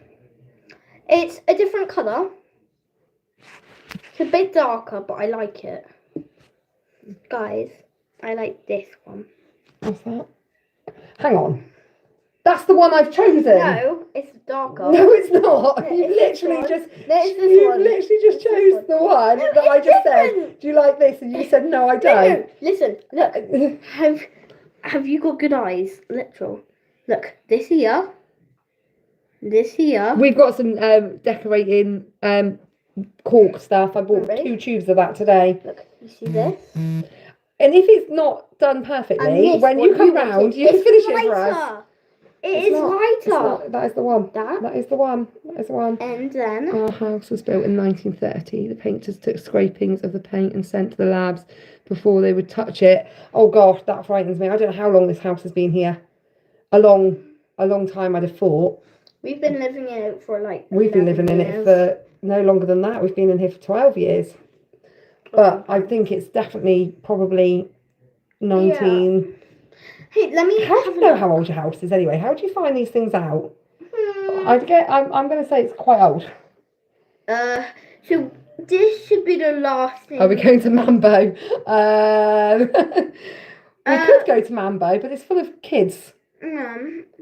[SPEAKER 4] It's a different colour. It's a bit darker, but I like it. Guys, I like this one.
[SPEAKER 1] What's that? Hang on. That's the one I've chosen.
[SPEAKER 4] No, it's darker.
[SPEAKER 1] No, it's not.
[SPEAKER 4] It's
[SPEAKER 1] You
[SPEAKER 4] this
[SPEAKER 1] literally
[SPEAKER 4] one.
[SPEAKER 1] just
[SPEAKER 4] It's this
[SPEAKER 1] you
[SPEAKER 4] one.
[SPEAKER 1] literally just
[SPEAKER 4] It's this
[SPEAKER 1] chose
[SPEAKER 4] one.
[SPEAKER 1] the one
[SPEAKER 4] No,
[SPEAKER 1] that I
[SPEAKER 4] it's
[SPEAKER 1] just said.
[SPEAKER 4] different.
[SPEAKER 1] Do you like this? And you said no, I
[SPEAKER 4] No,
[SPEAKER 1] don't.
[SPEAKER 4] listen, look. Have you got good eyes? Literal. Look, this here. This here.
[SPEAKER 1] We've got some decorating cork stuff. I bought
[SPEAKER 4] Really?
[SPEAKER 1] 2 tubes of that today.
[SPEAKER 4] Look, you see this?
[SPEAKER 1] And if it's not done
[SPEAKER 4] And
[SPEAKER 1] perfectly,
[SPEAKER 4] this
[SPEAKER 1] when
[SPEAKER 4] one,
[SPEAKER 1] you come
[SPEAKER 4] want
[SPEAKER 1] round,
[SPEAKER 4] it.
[SPEAKER 1] you
[SPEAKER 4] It's
[SPEAKER 1] finish it for us.
[SPEAKER 4] lighter. It
[SPEAKER 1] It's
[SPEAKER 4] is
[SPEAKER 1] not- it's
[SPEAKER 4] lighter.
[SPEAKER 1] not- that is the one.
[SPEAKER 4] That.
[SPEAKER 1] That is the one. That is the one.
[SPEAKER 4] And then
[SPEAKER 1] Our house was built in 1930. The painters took scrapings of the paint and sent to the labs before they would touch it. Oh gosh, that frightens me. I don't know how long this house has been here. A long time, I'd have thought.
[SPEAKER 4] we've been living in it for like.
[SPEAKER 1] We've been living
[SPEAKER 4] 11
[SPEAKER 1] in it
[SPEAKER 4] years.
[SPEAKER 1] for no longer than that. We've been in here for 12 years. But I think it's definitely probably 19.
[SPEAKER 4] Hey, let me.
[SPEAKER 1] How do
[SPEAKER 4] have
[SPEAKER 1] you
[SPEAKER 4] a
[SPEAKER 1] know
[SPEAKER 4] look.
[SPEAKER 1] how old your house is anyway? How do you find these things out?
[SPEAKER 4] Hmm.
[SPEAKER 1] I'm going to say it's quite old.
[SPEAKER 4] So this should be the last thing.
[SPEAKER 1] Are we going to Mambo? We could go to Mambo, but it's full of kids.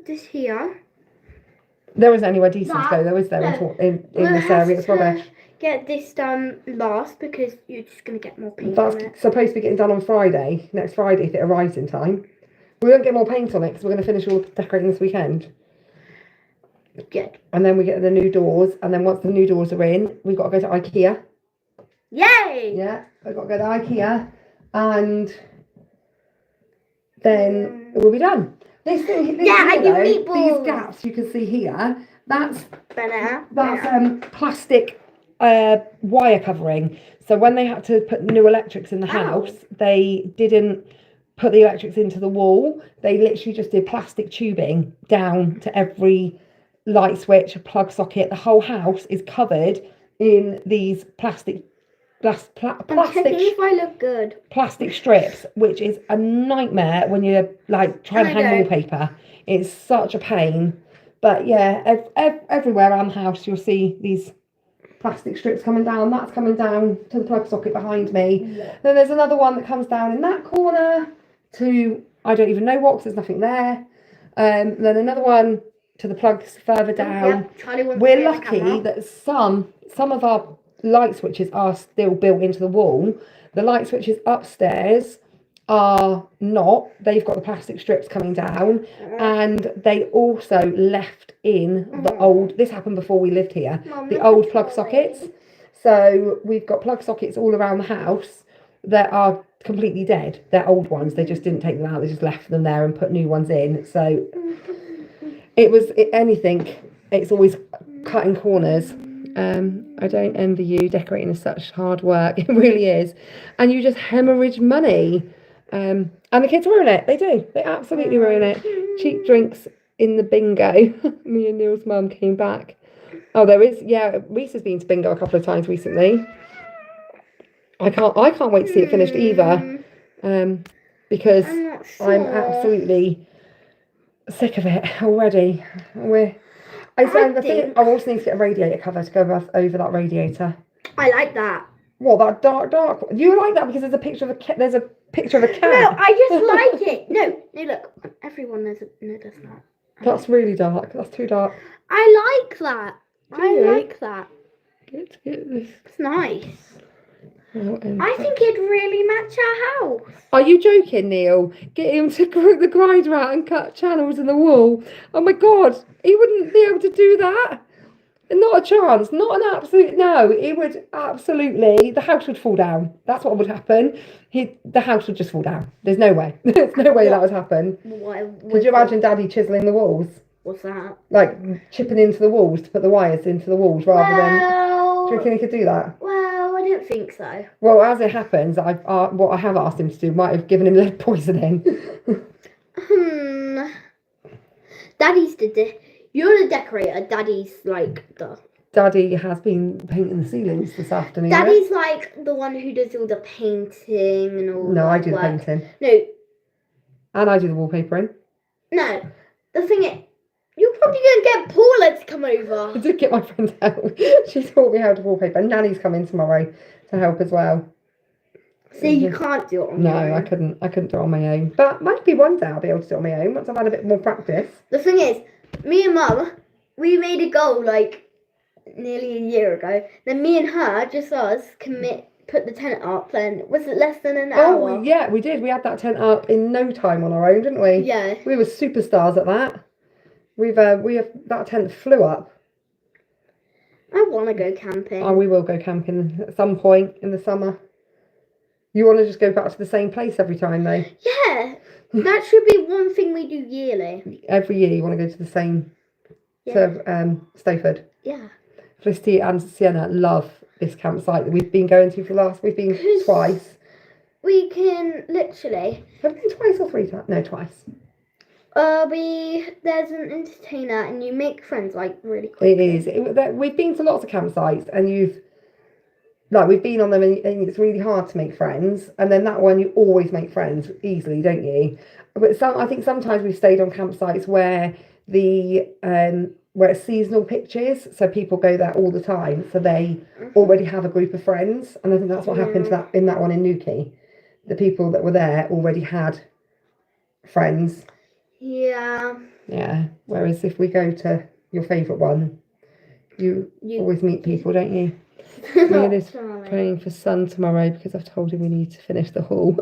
[SPEAKER 4] This here.
[SPEAKER 1] There isn't anywhere decent to go, though, is there?
[SPEAKER 4] No.
[SPEAKER 1] In
[SPEAKER 4] We'll
[SPEAKER 1] this
[SPEAKER 4] have
[SPEAKER 1] area, it's
[SPEAKER 4] to
[SPEAKER 1] rubbish.
[SPEAKER 4] Get this done last because you're just gonna get more paint
[SPEAKER 1] That's
[SPEAKER 4] on it.
[SPEAKER 1] supposed to be getting done on Friday, next Friday, if it arrives in time. We won't get more paint on it because we're going to finish all the decorating this weekend.
[SPEAKER 4] Good.
[SPEAKER 1] And then we get the new doors, and then once the new doors are in, we've got to go to IKEA.
[SPEAKER 4] Yay!
[SPEAKER 1] Yeah, I've got to go to IKEA and then we'll be done. This thing,
[SPEAKER 4] Yeah,
[SPEAKER 1] here,
[SPEAKER 4] and you
[SPEAKER 1] though,
[SPEAKER 4] meatballs.
[SPEAKER 1] these gaps you can see here, that's
[SPEAKER 4] Banana.
[SPEAKER 1] plastic wire covering. So when they had to put new electrics in the house, they didn't put the electrics into the wall. They literally just did plastic tubing down to every light switch, plug socket. The whole house is covered in these plastic
[SPEAKER 4] I'm checking if I look good.
[SPEAKER 1] plastic strips, which is a nightmare when you're like trying to hang wallpaper. It's such a pain. But yeah, everywhere around the house you'll see these plastic strips coming down. That's coming down to the plug socket behind me. Yeah. Then there's another one that comes down in that corner to, I don't even know what, because there's nothing there. Then another one to the plugs further down.
[SPEAKER 4] Yep,
[SPEAKER 1] we're lucky that some of our light switches are still built into the wall. The light switches upstairs are not. They've got the plastic strips coming down, and they also left in the old, this happened before we lived here, the old plug sockets. So we've got plug sockets all around the house that are completely dead. They're old ones. They just didn't take them out. They just left them there and put new ones in. So it's always cutting corners. I don't envy you. Decorating is such hard work. It really is. And you just hemorrhage money. And the kids ruin it. They do. They absolutely ruin it. Cheap drinks in the bingo. Me and Neil's mum came back. Oh, there is. Yeah, Reese has been to bingo a couple of times recently. I can't wait to see it finished either. Because I'm absolutely sick of it already. I also need to get a radiator cover to go over that radiator.
[SPEAKER 4] I like that.
[SPEAKER 1] What, that dark one? You like that because there's a picture of a cat. There's a picture of a cat.
[SPEAKER 4] No, I just like it. No, look. Everyone knows it. No, that's not.
[SPEAKER 1] That's really dark. That's too dark.
[SPEAKER 4] I like that. Like
[SPEAKER 1] Good.
[SPEAKER 4] that.
[SPEAKER 1] Get this.
[SPEAKER 4] It's nice. I think it'd really match our house.
[SPEAKER 1] Are you joking, Neil? Get him to group the grinder out and cut channels in the wall. Oh my God, he wouldn't be able to do that. Not a chance. Not an absolute no. It would absolutely. The house would fall down. That's what would happen. The house would just fall down. There's no way. There's no way that would happen. Could you imagine Daddy chiseling the walls?
[SPEAKER 4] What's that?
[SPEAKER 1] Like chipping into the walls to put the wires into the walls rather than. Do you reckon he could do that?
[SPEAKER 4] Well, I don't think so.
[SPEAKER 1] Well, as it happens, what I have asked him to do might have given him lead poisoning.
[SPEAKER 4] Daddy's you're the decorator. Daddy's like the.
[SPEAKER 1] Daddy has been painting the ceilings this afternoon.
[SPEAKER 4] Daddy's like the one who does all the painting and all.
[SPEAKER 1] No, I do
[SPEAKER 4] work.
[SPEAKER 1] the painting.
[SPEAKER 4] No.
[SPEAKER 1] And I do the wallpapering.
[SPEAKER 4] No, the thing is, you're probably gonna get Paula to come over.
[SPEAKER 1] I did get my friend out. She taught me how to wallpaper. Nanny's coming tomorrow to help as well.
[SPEAKER 4] So you can't do it on your own.
[SPEAKER 1] No, I couldn't do it on my own. But maybe one day I'll be able to do it on my own once I've had a bit more practice.
[SPEAKER 4] The thing is, me and Mum, we made a goal like nearly a year ago. Then me and her, just us, put the tent up. And was it less than an hour?
[SPEAKER 1] Oh yeah, we did. We had that tent up in no time on our own, didn't we?
[SPEAKER 4] Yeah.
[SPEAKER 1] We were superstars at that. We have that tent flew up.
[SPEAKER 4] I want to go camping.
[SPEAKER 1] Oh, we will go camping at some point in the summer. You want to just go back to the same place every time, though?
[SPEAKER 4] Yeah, that should be one thing we do yearly.
[SPEAKER 1] Every year you want to go to the same, to Stowford.
[SPEAKER 4] Yeah.
[SPEAKER 1] Felicity and Sienna love this campsite that we've been going to we've been twice.
[SPEAKER 4] We can literally.
[SPEAKER 1] Have we been twice or 3 times? No, twice.
[SPEAKER 4] There's an entertainer and you make friends like really quickly.
[SPEAKER 1] It is. We've been to lots of campsites and we've been on them and it's really hard to make friends. And then that one you always make friends easily, don't you? But I think sometimes we've stayed on campsites where where it's seasonal pitches, so people go there all the time, so they already have a group of friends. And I think that's what happened in that one in Newquay. The people that were there already had friends.
[SPEAKER 4] Yeah.
[SPEAKER 1] Yeah. Whereas if we go to your favourite one, you always meet people, don't you? Ian is praying for sun tomorrow because I've told him we need to finish the haul.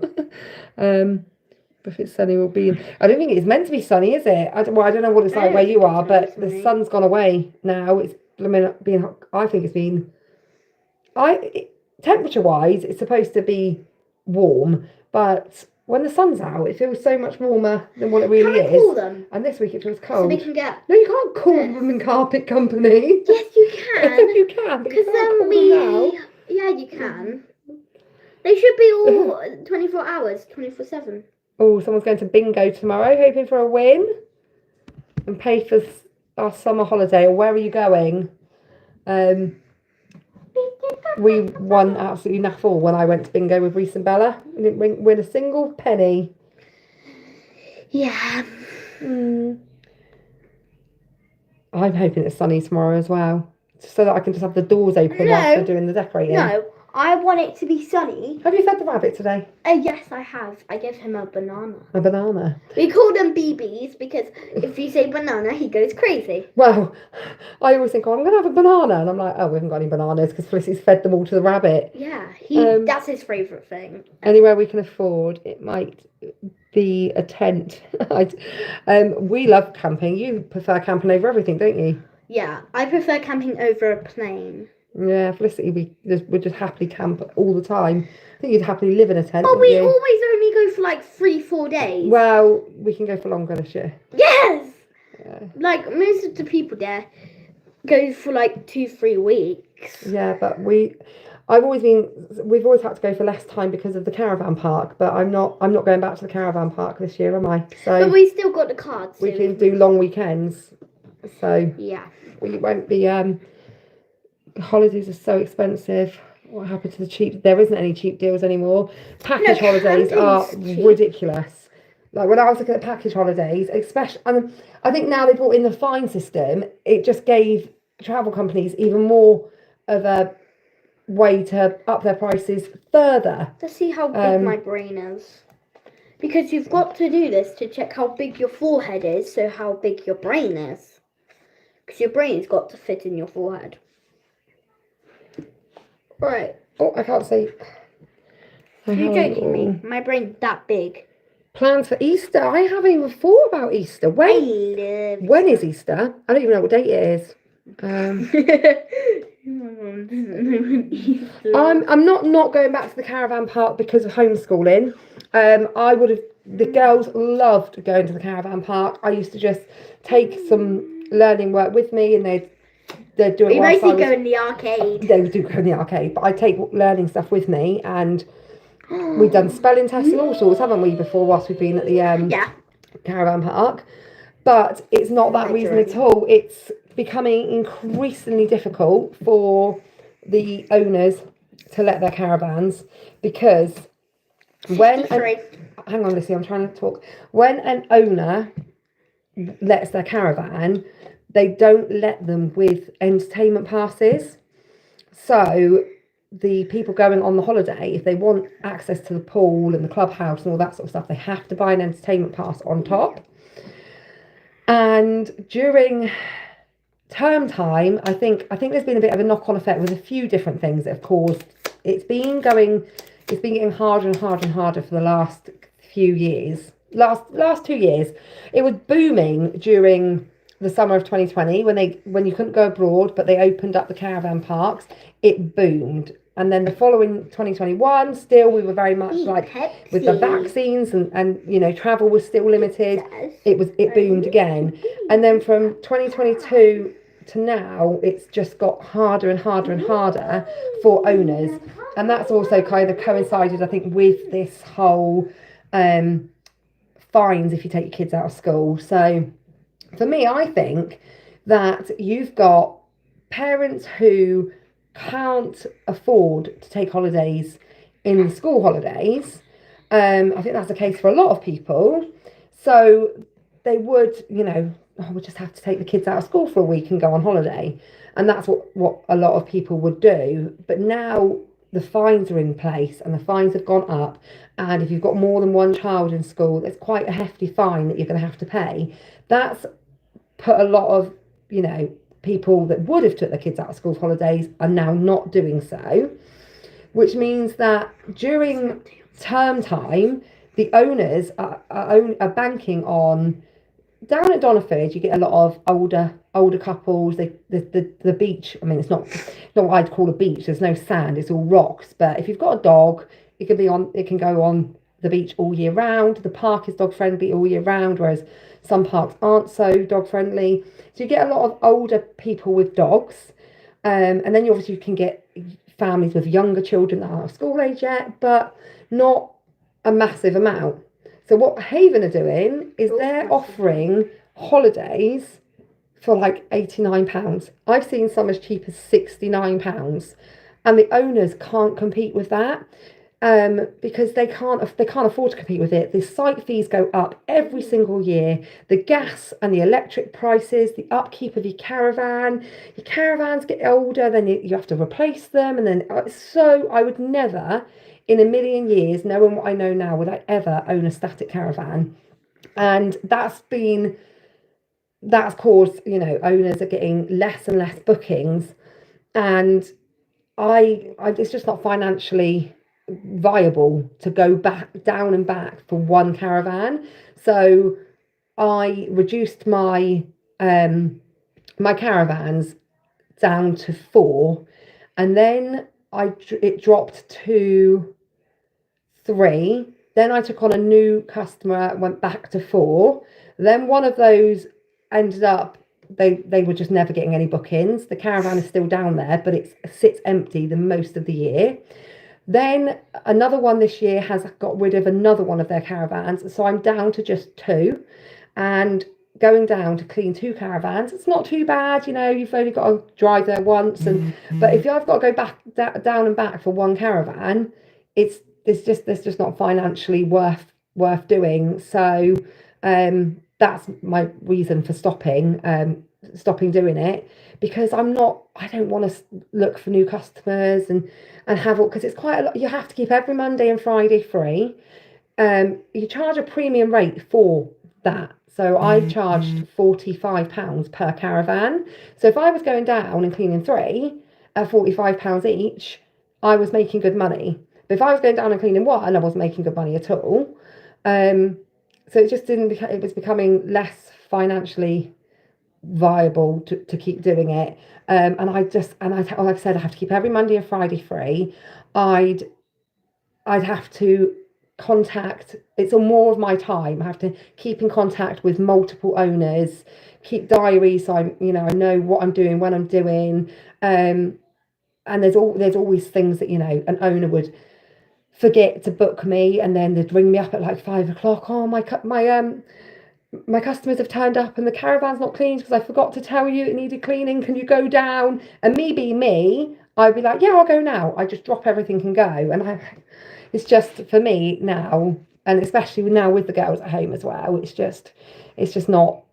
[SPEAKER 1] But if it's sunny, we'll be in. I don't think it's meant to be sunny, is it? I don't know what it's like where you are, but the sun's gone away now. It's been. I think it's been. temperature-wise, it's supposed to be warm, but when the sun's out, it feels so much warmer than what it really
[SPEAKER 4] Can I call
[SPEAKER 1] is.
[SPEAKER 4] them
[SPEAKER 1] And this week it feels
[SPEAKER 4] so
[SPEAKER 1] cold.
[SPEAKER 4] we can get?
[SPEAKER 1] No, you can't call
[SPEAKER 4] Yes.
[SPEAKER 1] them in Carpet Company.
[SPEAKER 4] Yes, you can.
[SPEAKER 1] You can, but you
[SPEAKER 4] Because
[SPEAKER 1] can't
[SPEAKER 4] then
[SPEAKER 1] call
[SPEAKER 4] we.
[SPEAKER 1] them now.
[SPEAKER 4] Yeah, you can. They should be all 24 hours, 24/7.
[SPEAKER 1] Oh, someone's going to bingo tomorrow, hoping for a win and pay for our summer holiday. Or where are you going? We won absolutely naff all when I went to bingo with Reese and Bella. We didn't win a single penny.
[SPEAKER 4] Yeah.
[SPEAKER 1] I'm hoping it's sunny tomorrow as well, so that I can just have the doors open whilst we're doing the decorating.
[SPEAKER 4] No, I want it to be sunny.
[SPEAKER 1] Have you fed the rabbit today?
[SPEAKER 4] Yes, I have. I gave him a banana.
[SPEAKER 1] A banana.
[SPEAKER 4] We call them BBs because if you say banana, he goes crazy.
[SPEAKER 1] Well, I always think, I'm going to have a banana. And I'm like, oh, we haven't got any bananas because Felicity's fed them all to the rabbit.
[SPEAKER 4] Yeah, that's his favourite thing.
[SPEAKER 1] Anywhere we can afford, it might be a tent. We love camping. You prefer camping over everything, don't you?
[SPEAKER 4] Yeah, I prefer camping over a plane.
[SPEAKER 1] Yeah, Felicity would just happily camp all the time. I think you'd happily live in a tent.
[SPEAKER 4] But
[SPEAKER 1] wouldn't
[SPEAKER 4] we
[SPEAKER 1] you?
[SPEAKER 4] always only go for like 3-4 days.
[SPEAKER 1] Well, we can go for longer this year.
[SPEAKER 4] Yes!
[SPEAKER 1] Yeah.
[SPEAKER 4] Like most of the people there go for like 2-3 weeks.
[SPEAKER 1] Yeah, but we've always had to go for less time because of the caravan park, but I'm not going back to the caravan park this year, am I? So
[SPEAKER 4] But we still got the cards.
[SPEAKER 1] we can do long weekends. So
[SPEAKER 4] Yeah.
[SPEAKER 1] we won't be holidays are so expensive. What happened to the cheap? There isn't any cheap deals anymore. Package holidays are
[SPEAKER 4] camping's cheap.
[SPEAKER 1] ridiculous. Like when I was looking at package holidays, especially, and I think now they brought in the fine system, it just gave travel companies even more of a way to up their prices further.
[SPEAKER 4] Let's see how big my brain is. Because you've got to do this to check how big your forehead is, so how big your brain is. Because your brain's got to fit in your forehead. Right.
[SPEAKER 1] Oh, I can't see.
[SPEAKER 4] You're joking me. My brain's that big.
[SPEAKER 1] Plans for Easter? I haven't even thought about Easter. When is Easter? I don't even know what date it is. I'm not going back to the caravan park because of homeschooling. The girls loved going to the caravan park. I used to just take some learning work with me, and they'd do it.
[SPEAKER 4] We mostly go in the arcade.
[SPEAKER 1] They would do go in the arcade, but I take learning stuff with me, and we've done spelling tests and all sorts, haven't we, before whilst we've been at the caravan park. But it's not that reason at all. It's becoming increasingly difficult for the owners to let their caravans, because hang on, Lucy, I'm trying to talk. When an owner lets their caravan, they don't let them with entertainment passes. So the people going on the holiday, if they want access to the pool and the clubhouse and all that sort of stuff, they have to buy an entertainment pass on top. And during term time, I think there's been a bit of a knock-on effect with a few different things that have caused it's been getting harder and harder and harder for the last few years. Last 2 years, it was booming during the summer of 2020 when you couldn't go abroad, but they opened up the caravan parks. It boomed, and then the following 2021, still we were very much like with the vaccines and travel was still limited. It boomed again, and then from 2022 to now, it's just got harder and harder and harder for owners, and that's also kind of coincided, I think, with this whole fines if you take your kids out of school. So for me, I think that you've got parents who can't afford to take holidays in the school holidays. I think that's the case for a lot of people. So they would, we just have to take the kids out of school for a week and go on holiday. And that's what a lot of people would do. But now the fines are in place and the fines have gone up. And if you've got more than one child in school, there's quite a hefty fine that you're going to have to pay. That's put a lot of, people that would have took their kids out of school holidays are now not doing so, which means that during term time, the owners are banking on down at Doniford, you get a lot of older couples. The beach. I mean, it's not what I'd call a beach. There's no sand. It's all rocks. But if you've got a dog, it can go on the beach all year round. The park is dog friendly all year round, whereas some parks aren't so dog friendly. So you get a lot of older people with dogs, and then you obviously can get families with younger children that aren't school age yet, but not a massive amount. So what Haven are doing is they're offering holidays for like £89. I've seen some as cheap as £69, and the owners can't compete with that because they can't afford to compete with it. The site fees go up every single year. The gas and the electric prices, the upkeep of your caravans get older, then you have to replace them, and then so I would never in a million years, knowing what I know now, would I ever own a static caravan. And that's caused, owners are getting less and less bookings, and I it's just not financially viable to go down and back for one caravan. So I reduced my my caravans down to 4, and then it dropped to 3. Then I took on a new customer, went back to 4. Then one of those ended up, they were just never getting any bookings. The caravan is still down there, but it sits empty the most of the year. Then another one this year has got rid of another one of their caravans, so I'm down to just 2, and going down to clean 2 caravans, it's not too bad. You've only got to drive there once, but if I've got to go back down and back for one caravan, it's just not financially worth doing. So that's my reason for stopping doing it, because I don't want to look for new customers and have all, because it's quite a lot. You have to keep every Monday and Friday free. You charge a premium rate for that. So I charged £45 per caravan. So if I was going down and cleaning 3 at £45 each, I was making good money. But if I was going down and cleaning 1, I wasn't making good money at all. So it just it was becoming less financially viable to keep doing it. Like I said, I have to keep every Monday and Friday free. I'd have to contact, it's more of my time. I have to keep in contact with multiple owners, keep diaries, so I know what I'm doing, when I'm doing, and there's always things that an owner would forget to book me, and then they'd ring me up at like 5 o'clock. Oh, my customers have turned up and the caravan's not cleaned because I forgot to tell you it needed cleaning. Can you go down? And me being me, I'd be like, yeah, I'll go now. I just drop everything and go. And it's just, for me now, and especially now with the girls at home as well, it's just not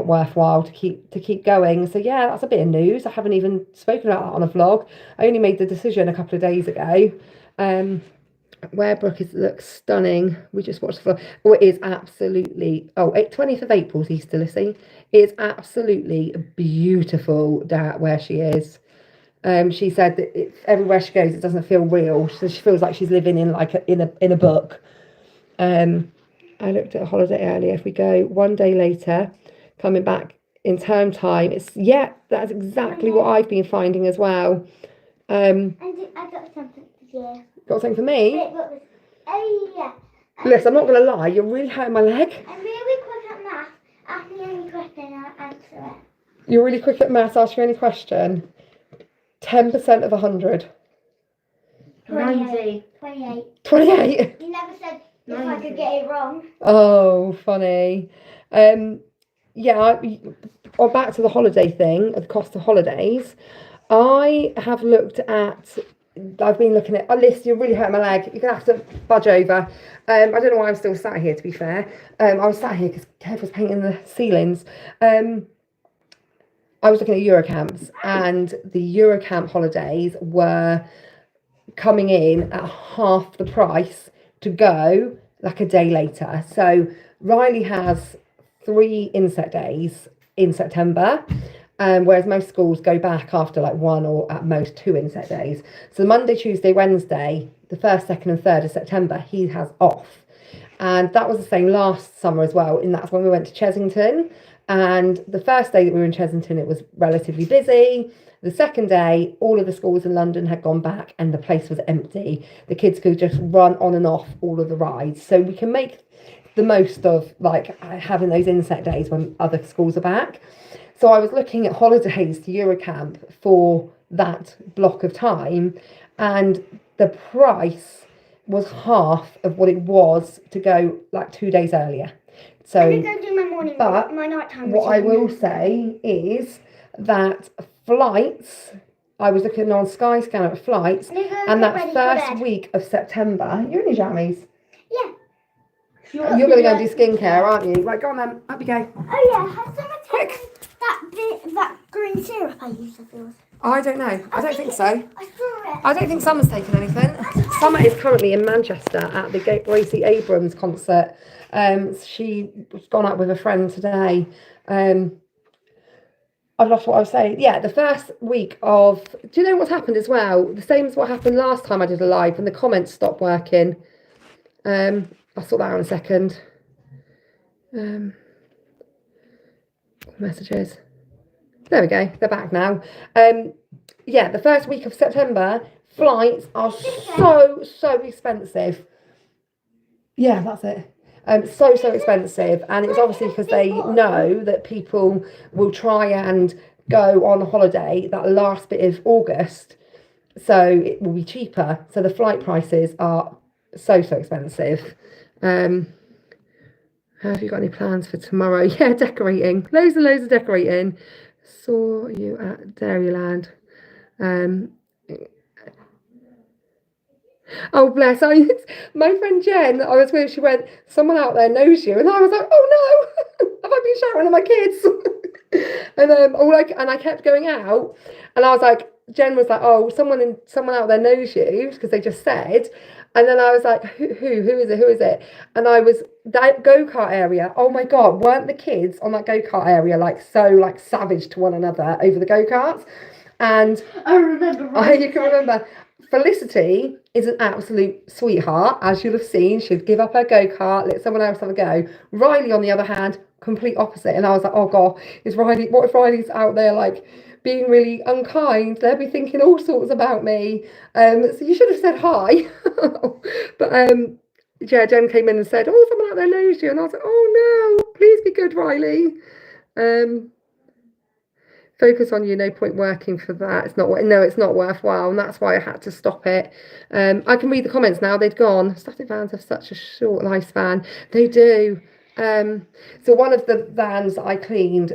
[SPEAKER 1] worthwhile to keep going. So yeah, that's a bit of news. I haven't even spoken about that on a vlog. I only made the decision a couple of days ago. Warebrook looks stunning. We just watched the vlog. Oh, it is absolutely 20th of April's Easter, Lissy. It's absolutely beautiful where she is. She said that everywhere she goes, it doesn't feel real. So she feels like she's living in in a book. I looked at a holiday earlier. If we go one day later, coming back in term time, that's exactly what I've been finding as well.
[SPEAKER 4] And I got something for you.
[SPEAKER 1] Got something for me?
[SPEAKER 4] Oh yeah.
[SPEAKER 1] Listen, I'm not going to lie, you're really hurting my leg.
[SPEAKER 4] I'm really quick at math. Ask me any question, I'll answer it.
[SPEAKER 1] You're really quick at maths, ask you any question. 10% of 100.
[SPEAKER 4] 28.
[SPEAKER 1] 28?
[SPEAKER 4] You never said if I could get it wrong.
[SPEAKER 1] Oh, funny. Or back to the holiday thing, the cost of holidays. I've been looking at a list. You're really hurting my leg. You're going to have to budge over. I don't know why I'm still sat here, to be fair. I was sat here because Kev was painting the ceilings. I was looking at Eurocamps, and the Eurocamp holidays were coming in at half the price to go like a day later. So Riley has 3 inset days in September. Whereas most schools go back after like 1 or at most 2 inset days. So Monday, Tuesday, Wednesday, the 1st, 2nd and 3rd of September he has off. And that was the same last summer as well, and that's when we went to Chesington. And the first day that we were in Chesington, it was relatively busy. The second day, all of the schools in London had gone back and the place was empty. The kids could just run on and off all of the rides. So we can make the most of like having those inset days when other schools are back. So I was looking at holidays to Eurocamp for that block of time, and the price was half of what it was to go like 2 days earlier. So,
[SPEAKER 4] I'm going to do my morning,
[SPEAKER 1] but
[SPEAKER 4] my nighttime.
[SPEAKER 1] what I will say is that flights, I was looking on Skyscanner at flights, and that first week of September, you're in your jammies.
[SPEAKER 4] Yeah.
[SPEAKER 1] You're going to go and do skincare, aren't you? Right, go on then. Up you go.
[SPEAKER 4] Oh yeah, has someone
[SPEAKER 1] Quick.
[SPEAKER 4] taken that green syrup I used to fill?
[SPEAKER 1] I don't know. I don't think so.
[SPEAKER 4] I saw it.
[SPEAKER 1] I don't think Summer's taken anything. Summer is currently in Manchester at the Rosie Abrams concert. She's gone out with a friend today. I've lost what I was saying. Yeah, the first week of... Do you know what's happened as well? The same as what happened last time I did a live when the comments stopped working. I'll sort that out in a second. Messages. There we go. They're back now. Yeah, the first week of September, flights are so expensive. Yeah, that's it. So expensive, and it's obviously because they know that people will try and go on holiday that last bit of August, so it will be cheaper. So the flight prices are so expensive. Have you got any plans for tomorrow? Yeah, decorating. Loads and loads of decorating. Saw you at Dairyland. Oh bless! My friend Jen, I was with. She went, "Someone out there knows you," and I was like, "Oh no, have I been shouting at my kids?" and I kept going out, and I was like, Jen was like, "Oh, someone out there knows you," because they just said. And then I was like, who is it? Who is it? And I was that go-kart area. Oh my God, weren't the kids on that go-kart area like savage to one another over the go-karts? And
[SPEAKER 4] I remember.
[SPEAKER 1] You can remember. Felicity is an absolute sweetheart, as you'll have seen. She'd give up her go-kart, let someone else have a go. Riley, on the other hand, complete opposite. And I was like, oh God, what if Riley's out there like being really unkind? They'll be thinking all sorts about me. So you should have said hi. But yeah, Jen came in and said, "Oh, someone out there knows you," and I was like, "Oh no, please be good, Riley." Focus on you. No point working for that. It's not worthwhile, and that's why I had to stop it. I can read the comments now. They'd gone. Static vans have such a short lifespan. They do. So one of the vans that I cleaned,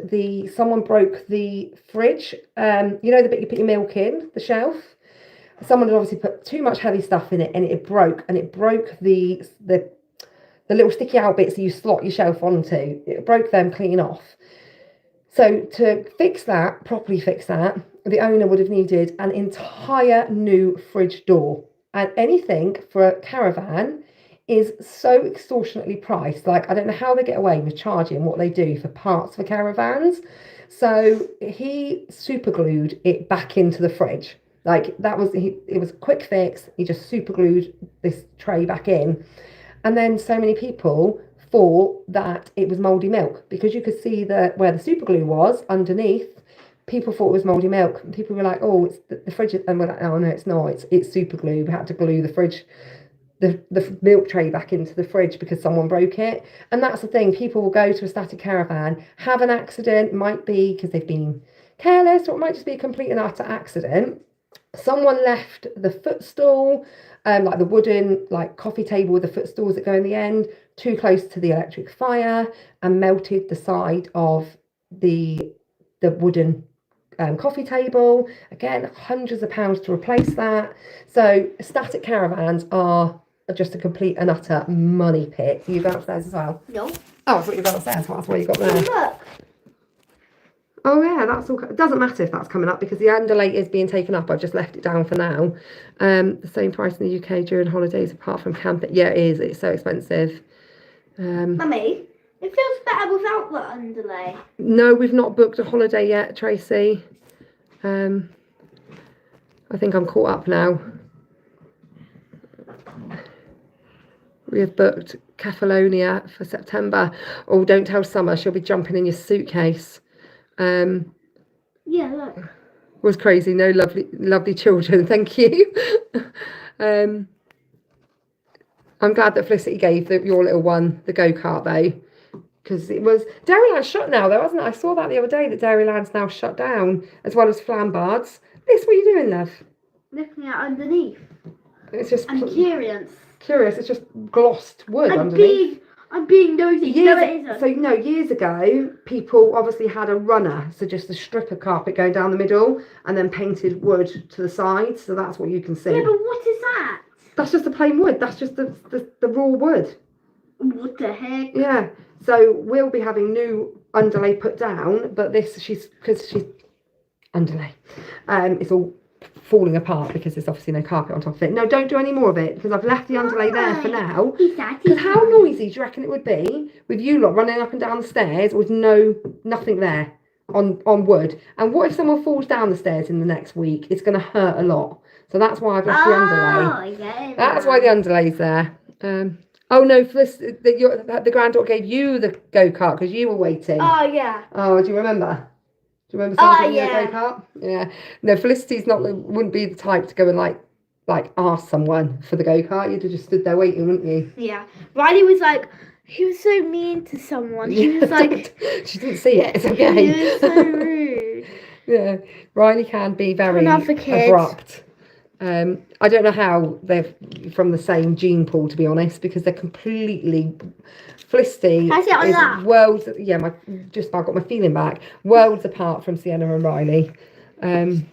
[SPEAKER 1] someone broke the fridge. You know the bit you put your milk in, the shelf. Someone had obviously put too much heavy stuff in it, and it broke. And it broke the little sticky out bits that you slot your shelf onto. It broke them clean off. So to properly fix that, the owner would have needed an entire new fridge door. And anything for a caravan is so extortionately priced. Like, I don't know how they get away with charging what they do for parts for caravans. So he super glued it back into the fridge. Like, it was a quick fix. He just super glued this tray back in. And then so many people thought that it was mouldy milk, because you could see where the super glue was underneath. People thought it was mouldy milk. People were like, "Oh, it's the fridge," and we're like, "Oh no, it's not. It's super glue. We had to glue the fridge, the milk tray back into the fridge because someone broke it." And that's the thing. People will go to a static caravan, have an accident. It might be because they've been careless, or it might just be a complete and utter accident. Someone left the footstool, like the wooden coffee table with the footstools that go in the end, too close to the electric fire, and melted the side of the wooden coffee table. Again, hundreds of pounds to replace that. So static caravans are just a complete and utter money pit. Are you going upstairs as well?
[SPEAKER 4] No.
[SPEAKER 1] Oh, I thought you were going upstairs. That's what you got there.
[SPEAKER 4] Look.
[SPEAKER 1] Oh yeah, that's all. It doesn't matter if that's coming up because the underlay is being taken up. I've just left it down for now. The same price in the UK during holidays, apart from camping. Yeah, it is. It's so expensive.
[SPEAKER 4] Mummy, it feels better without the underlay.
[SPEAKER 1] No, we've not booked a holiday yet, Tracy. I think I'm caught up now. We have booked Catalonia for September. Oh, don't tell Summer, she'll be jumping in your suitcase.
[SPEAKER 4] Yeah, look.
[SPEAKER 1] Was crazy. No, lovely children. Thank you. I'm glad that Felicity gave your little one the go-kart though, because it was Dairyland's shut now though, hasn't it? I saw that the other day that Dairyland's now shut down, as well as Flambards. Liz, what are you doing, love?
[SPEAKER 4] Looking at underneath.
[SPEAKER 1] It's just
[SPEAKER 4] I'm curious.
[SPEAKER 1] It's just glossed wood underneath.
[SPEAKER 4] I'm being nosy. No, it isn't.
[SPEAKER 1] So years ago, people obviously had a runner, so just a strip of carpet going down the middle, and then painted wood to the sides. So that's what you can see.
[SPEAKER 4] Yeah, but what is that?
[SPEAKER 1] That's just the plain wood. That's just the raw wood.
[SPEAKER 4] What the heck?
[SPEAKER 1] Yeah. So we'll be having new underlay put down, but she's underlay. It's all falling apart because there's obviously no carpet on top of it. No, don't do any more of it because I've left the underlay there for now. Because how noisy do you reckon it would be with you lot running up and down the stairs with nothing there on wood? And what if someone falls down the stairs in the next week? It's going to hurt a lot. So that's why I've left the underlay.
[SPEAKER 4] Yeah.
[SPEAKER 1] That's why the underlay's there. Oh no, the granddaughter gave you the go-kart because you were waiting.
[SPEAKER 4] Oh yeah.
[SPEAKER 1] Oh, do you remember? Do you remember someone giving you
[SPEAKER 4] yeah.
[SPEAKER 1] a go-kart? Yeah. No, Felicity's wouldn't be the type to go and like ask someone for the go-kart. You'd have just stood there waiting, wouldn't you?
[SPEAKER 4] Yeah. Riley was like, he was so mean to someone. He was like,
[SPEAKER 1] she didn't see it. It's okay.
[SPEAKER 4] he was so rude.
[SPEAKER 1] Yeah. Riley can be very abrupt. I don't know how they're from the same gene pool, to be honest, because they're completely. Felicity is worlds. Yeah, just about got my feeling back. Worlds apart from Sienna and Riley.
[SPEAKER 4] Me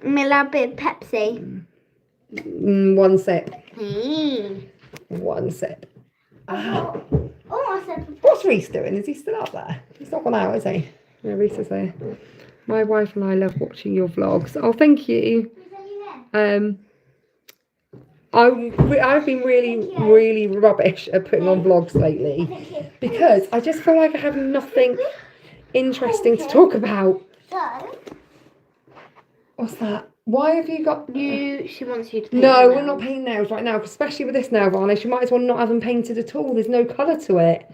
[SPEAKER 4] love a bit of Pepsi.
[SPEAKER 1] One sip.
[SPEAKER 4] Mm.
[SPEAKER 1] One sip.
[SPEAKER 4] Oh, I said.
[SPEAKER 1] What's Reese doing? Is he still up there? He's not gone out, is he? Yeah, Reese is there. My wife and I love watching your vlogs. Oh, thank you. I've been really rubbish at putting on vlogs lately because I just feel like I have nothing interesting to talk about. What's that? Why have you got
[SPEAKER 4] you? She wants you to paint
[SPEAKER 1] No,
[SPEAKER 4] nails.
[SPEAKER 1] we're not painting nails right now, especially with this nail varnish. You might as well not have them painted at all. There's no colour to it.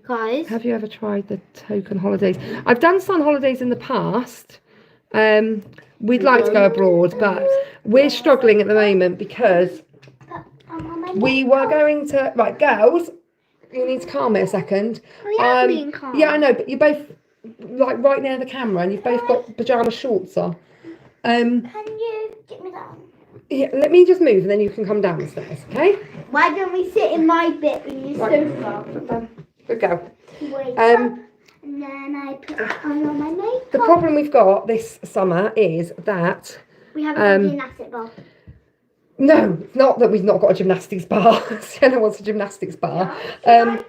[SPEAKER 4] Guys,
[SPEAKER 1] have you ever tried the token holidays? I've done sun holidays in the past. We'd like to go abroad, but we're struggling at the moment because we were going to. Right, girls, you need to calm it a second.
[SPEAKER 4] being calm.
[SPEAKER 1] Yeah, I know, but you're both like right near the camera, and you've both got pyjama shorts on.
[SPEAKER 4] Can you get me down?
[SPEAKER 1] Yeah, let me just move, and then you can come down the stairs, okay?
[SPEAKER 4] Why don't we sit in my bit in your sofa?
[SPEAKER 1] Good go.
[SPEAKER 4] Wait up, and then I put on my makeup.
[SPEAKER 1] The problem we've got this summer is that
[SPEAKER 4] We haven't got a gymnastic bar.
[SPEAKER 1] no, it's not that we've not got a gymnastics bar. Sienna wants a gymnastics bar. To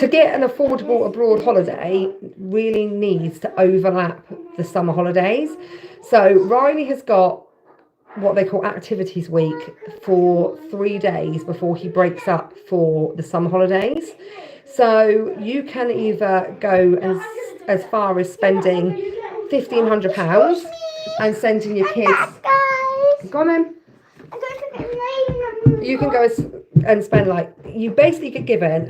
[SPEAKER 1] get an affordable abroad holiday really needs to overlap the summer holidays. So Riley has got what they call activities week for 3 days before he breaks up for the summer holidays. So you can either go as far as spending £1,500 and sending your kids. Go on then. You can go and spend you basically get given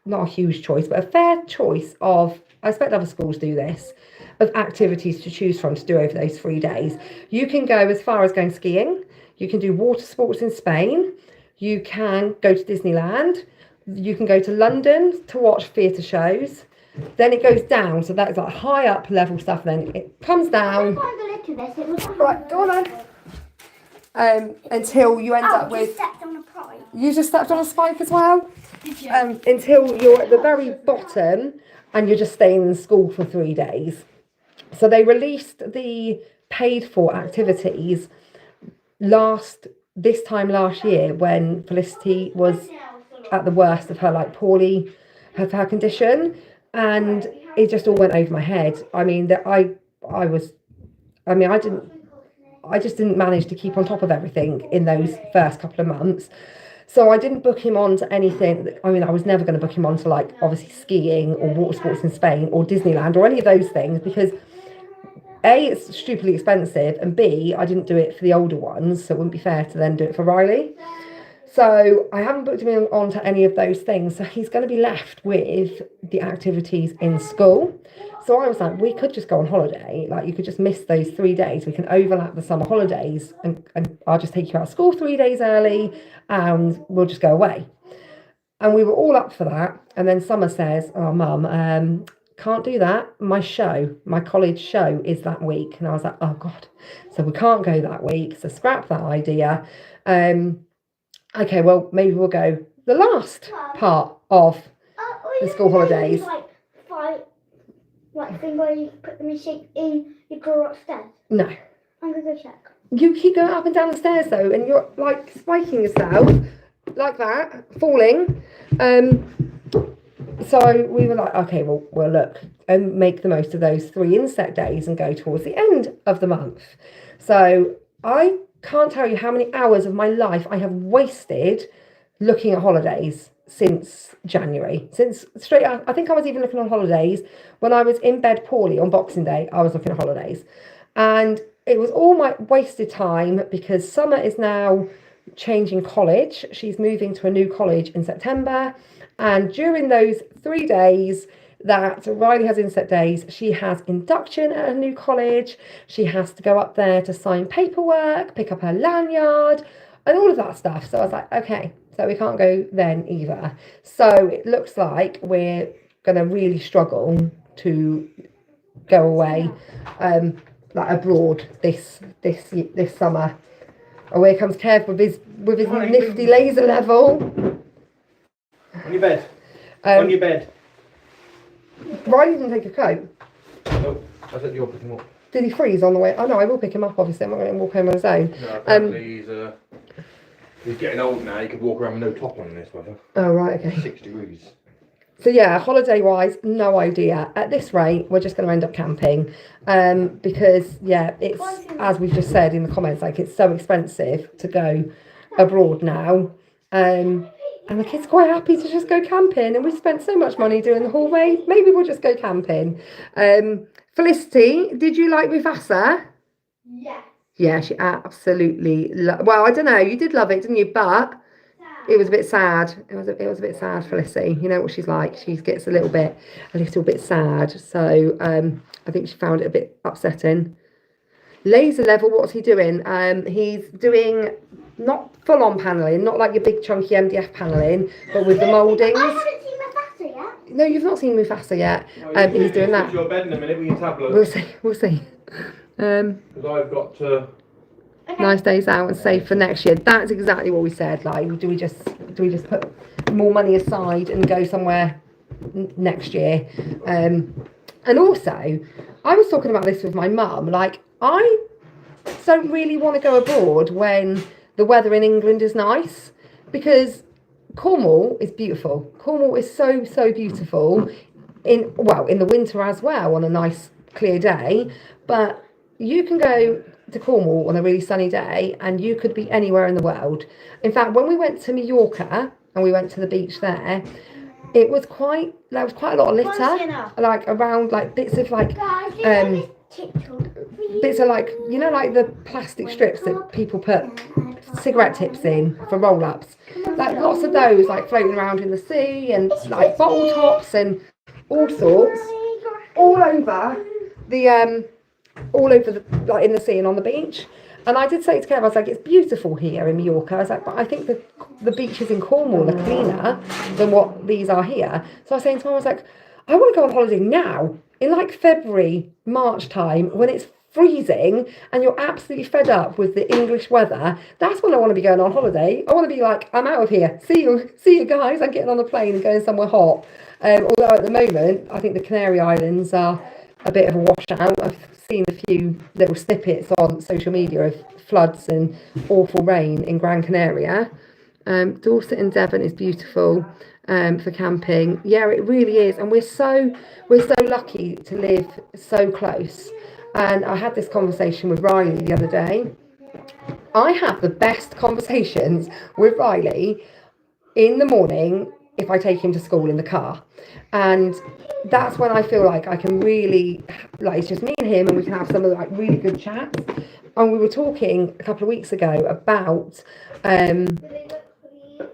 [SPEAKER 1] not a huge choice, but a fair choice of, I expect other schools do this, of activities to choose from to do over those 3 days. You can go as far as going skiing. You can do water sports in Spain. You can go to Disneyland. You can go to London to watch theatre shows. Then it goes down, so that's like high up level stuff. Then it comes down. Right, go on then. Until you end up with. You just stepped on a spike as well. Until you're at the very bottom, and you're just staying in school for 3 days. So they released the paid for activities this time last year when Felicity was at the worst of her her condition, and it just all went over my head. I mean I just didn't manage to keep on top of everything in those first couple of months. So I didn't book him on to anything. I mean, I was never going to book him on to obviously skiing or water sports in Spain or Disneyland or any of those things, because A, it's stupidly expensive, and B, I didn't do it for the older ones, so it wouldn't be fair to then do it for Riley. So I haven't booked him on to any of those things. So he's going to be left with the activities in school. So I was like, we could just go on holiday. Like, you could just miss those 3 days. We can overlap the summer holidays, and I'll just take you out of school 3 days early and we'll just go away. And we were all up for that. And then Summer says, oh, Mum, can't do that. My college show is that week. And I was like, oh, God. So we can't go that week. So scrap that idea. Okay, well, maybe we'll go the last part of the school holidays.
[SPEAKER 4] Like thing where you put the machine in your drawer upstairs?
[SPEAKER 1] No.
[SPEAKER 4] I'm going to go check.
[SPEAKER 1] You keep going up and down the stairs, though, and you're, like, spiking yourself like that, falling. So we were like, okay, well, we'll look and make the most of those 3 inset days and go towards the end of the month. So I can't tell you how many hours of my life I have wasted looking at holidays since January. Since straight out, I think I was even looking on holidays when I was in bed poorly on Boxing Day. I was looking at holidays, and it was all my wasted time because Summer is now changing college. She's moving to a new college in September, and during those 3 days that Riley has inset days, she has induction at a new college. She has to go up there to sign paperwork, pick up her lanyard, and all of that stuff. So I was like, okay, so we can't go then either. So it looks like we're going to really struggle to go away like abroad this summer. Oh, here comes Kev with his nifty laser level.
[SPEAKER 2] On your bed. On your bed.
[SPEAKER 1] Riley didn't take a coat.
[SPEAKER 2] Oh, I said you're picking him up.
[SPEAKER 1] Did he freeze on the way? Oh no, I will pick him up. Obviously, I'm not going to walk home on his own.
[SPEAKER 2] No, apparently he's getting old now. He could walk around with no top on in this weather.
[SPEAKER 1] Oh right, okay.
[SPEAKER 2] 6 degrees.
[SPEAKER 1] So yeah, holiday wise, no idea. At this rate, we're just going to end up camping, because yeah, it's, as we've just said in the comments, like, it's so expensive to go abroad now, and the kids are quite happy to just go camping, and we spent so much money doing the hallway. Maybe we'll just go camping. Felicity, did you like Mufasa?
[SPEAKER 4] Yeah.
[SPEAKER 1] Yeah, she absolutely well, I don't know, you did love it, didn't you? But it was a bit sad. It was a bit sad, Felicity. You know what she's like. She gets a little bit sad. So I think she found it a bit upsetting. Laser level, what's he doing? He's doing not full on paneling, not like your big chunky MDF paneling, but with the mouldings.
[SPEAKER 4] I haven't seen Mufasa yet.
[SPEAKER 1] No, you've not seen Mufasa yet. He's doing that.
[SPEAKER 2] Your bed in a minute with your tablet.
[SPEAKER 1] We'll see.
[SPEAKER 2] Because I've got to.
[SPEAKER 1] Nice days out and save for next year. That's exactly what we said. Like, do we just put more money aside and go somewhere next year? And also, I was talking about this with my mum. Like, I don't really want to go abroad when the weather in England is nice, because Cornwall is beautiful. Cornwall is so beautiful in the winter as well, on a nice clear day. But you can go to Cornwall on a really sunny day and you could be anywhere in the world. In fact, when we went to Mallorca and we went to the beach there, there was quite a lot of litter, like around, like bits of like bits of like, you know, like the plastic strips that people put cigarette tips in for roll-ups, like lots of those like floating around in the sea, and like bottle tops and all sorts all over the like in the sea and on the beach. And I did say to Kev, I was like, it's beautiful here in Mallorca. I was like, but I think the beaches in Cornwall are cleaner than what these are here. So I was saying to him, I was like, I want to go on holiday now in like February, March time, when it's freezing and you're absolutely fed up with the English weather. That's when I want to be going on holiday. I want to be like, I'm out of here. See you guys. I'm getting on the plane and going somewhere hot. Although at the moment, I think the Canary Islands are a bit of a washout. I've seen a few little snippets on social media of floods and awful rain in Gran Canaria. Dorset and Devon is beautiful for camping. Yeah, it really is, and we're so lucky to live so close. And I had this conversation with Riley the other day. I have the best conversations with Riley in the morning if I take him to school in the car. And that's when I feel like I can really, like, it's just me and him, and we can have some of like really good chats. And we were talking a couple of weeks ago about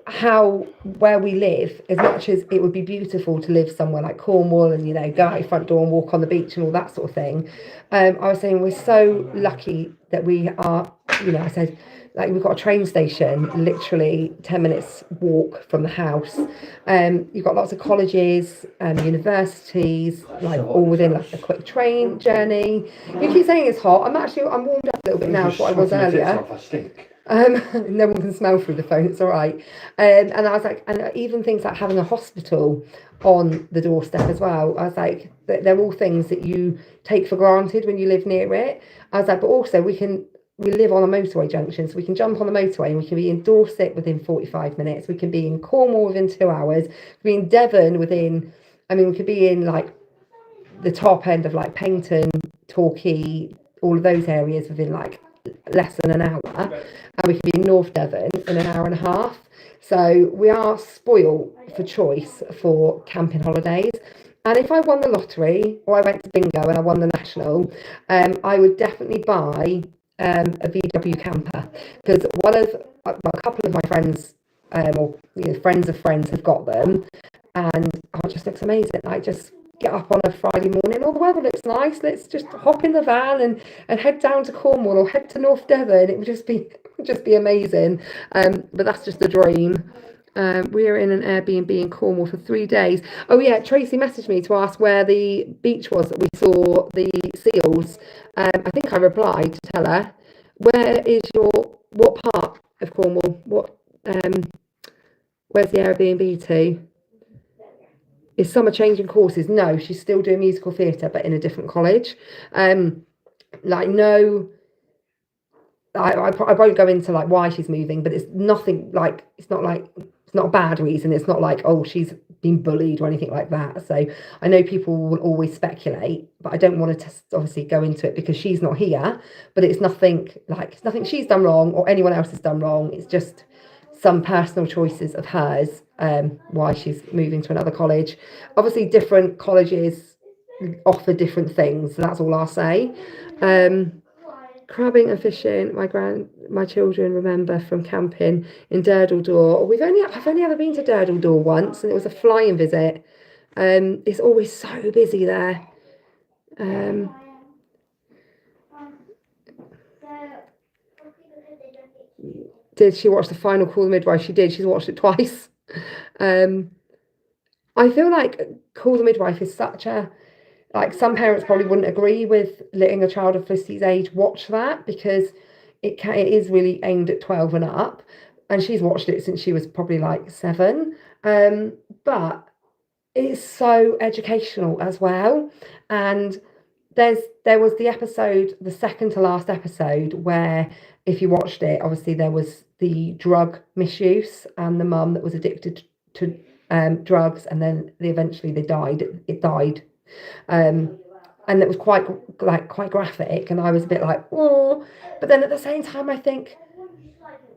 [SPEAKER 1] how where we live, as much as it would be beautiful to live somewhere like Cornwall and, you know, go out your front door and walk on the beach and all that sort of thing, I was saying we're so lucky that we are, you know, I said, like, we've got a train station literally 10 minutes walk from the house. You've got lots of colleges and universities, like all within like a quick train journey. You keep saying it's hot. I'm warmed up a little bit now to what I was earlier.
[SPEAKER 2] I stink.
[SPEAKER 1] No one can smell through the phone, it's all right. And I was like, and even things like having a hospital on the doorstep as well. I was like, they're all things that you take for granted when you live near it. I was like, but also we live on a motorway junction, so we can jump on the motorway and we can be in Dorset within 45 minutes. We can be in Cornwall within 2 hours. We can be in Devon within, I mean, we could be in like the top end of like Paignton, Torquay, all of those areas within like less than an hour. And we can be in North Devon in an hour and a half. So we are spoiled for choice for camping holidays. And if I won the lottery or I went to bingo and I won the national, I would definitely buy a VW camper, because a couple of my friends, or, you know, friends of friends have got them, and it just looks amazing. Like, just get up on a Friday morning, the weather looks nice, let's just hop in the van and head down to Cornwall or head to North Devon. It would just be amazing. But that's just the dream. We are in an Airbnb in Cornwall for 3 days. Oh yeah, Tracy messaged me to ask where the beach was that we saw the seals. I think I replied to tell her, what part of Cornwall? Where's the Airbnb to? Is Summer changing courses? No, she's still doing musical theatre, but in a different college. No, I won't go into like why she's moving, but it's nothing like, it's not a bad reason. It's not like, oh, she's been bullied or anything like that. So I know people will always speculate, but I don't want to obviously go into it because she's not here. But it's nothing she's done wrong or anyone else has done wrong. It's just some personal choices of hers, why she's moving to another college. Obviously, different colleges offer different things. So that's all I'll say. Crabbing and fishing, my children remember from camping in Durdledore. I've only ever been to Durdledore once, and it was a flying visit. It's always so busy there. Did she watch the final Call the Midwife? She did. She's watched it twice. I feel like Call the Midwife is such a, like, some parents probably wouldn't agree with letting a child of Felicity's age watch that, because it is really aimed at 12 and up, and she's watched it since she was probably like 7. But it's so educational as well. And there was the episode, the second to last episode, where if you watched it, obviously there was the drug misuse and the mum that was addicted to drugs, and then eventually they died. It died. And it was quite graphic, and I was a bit like, oh, but then at the same time I think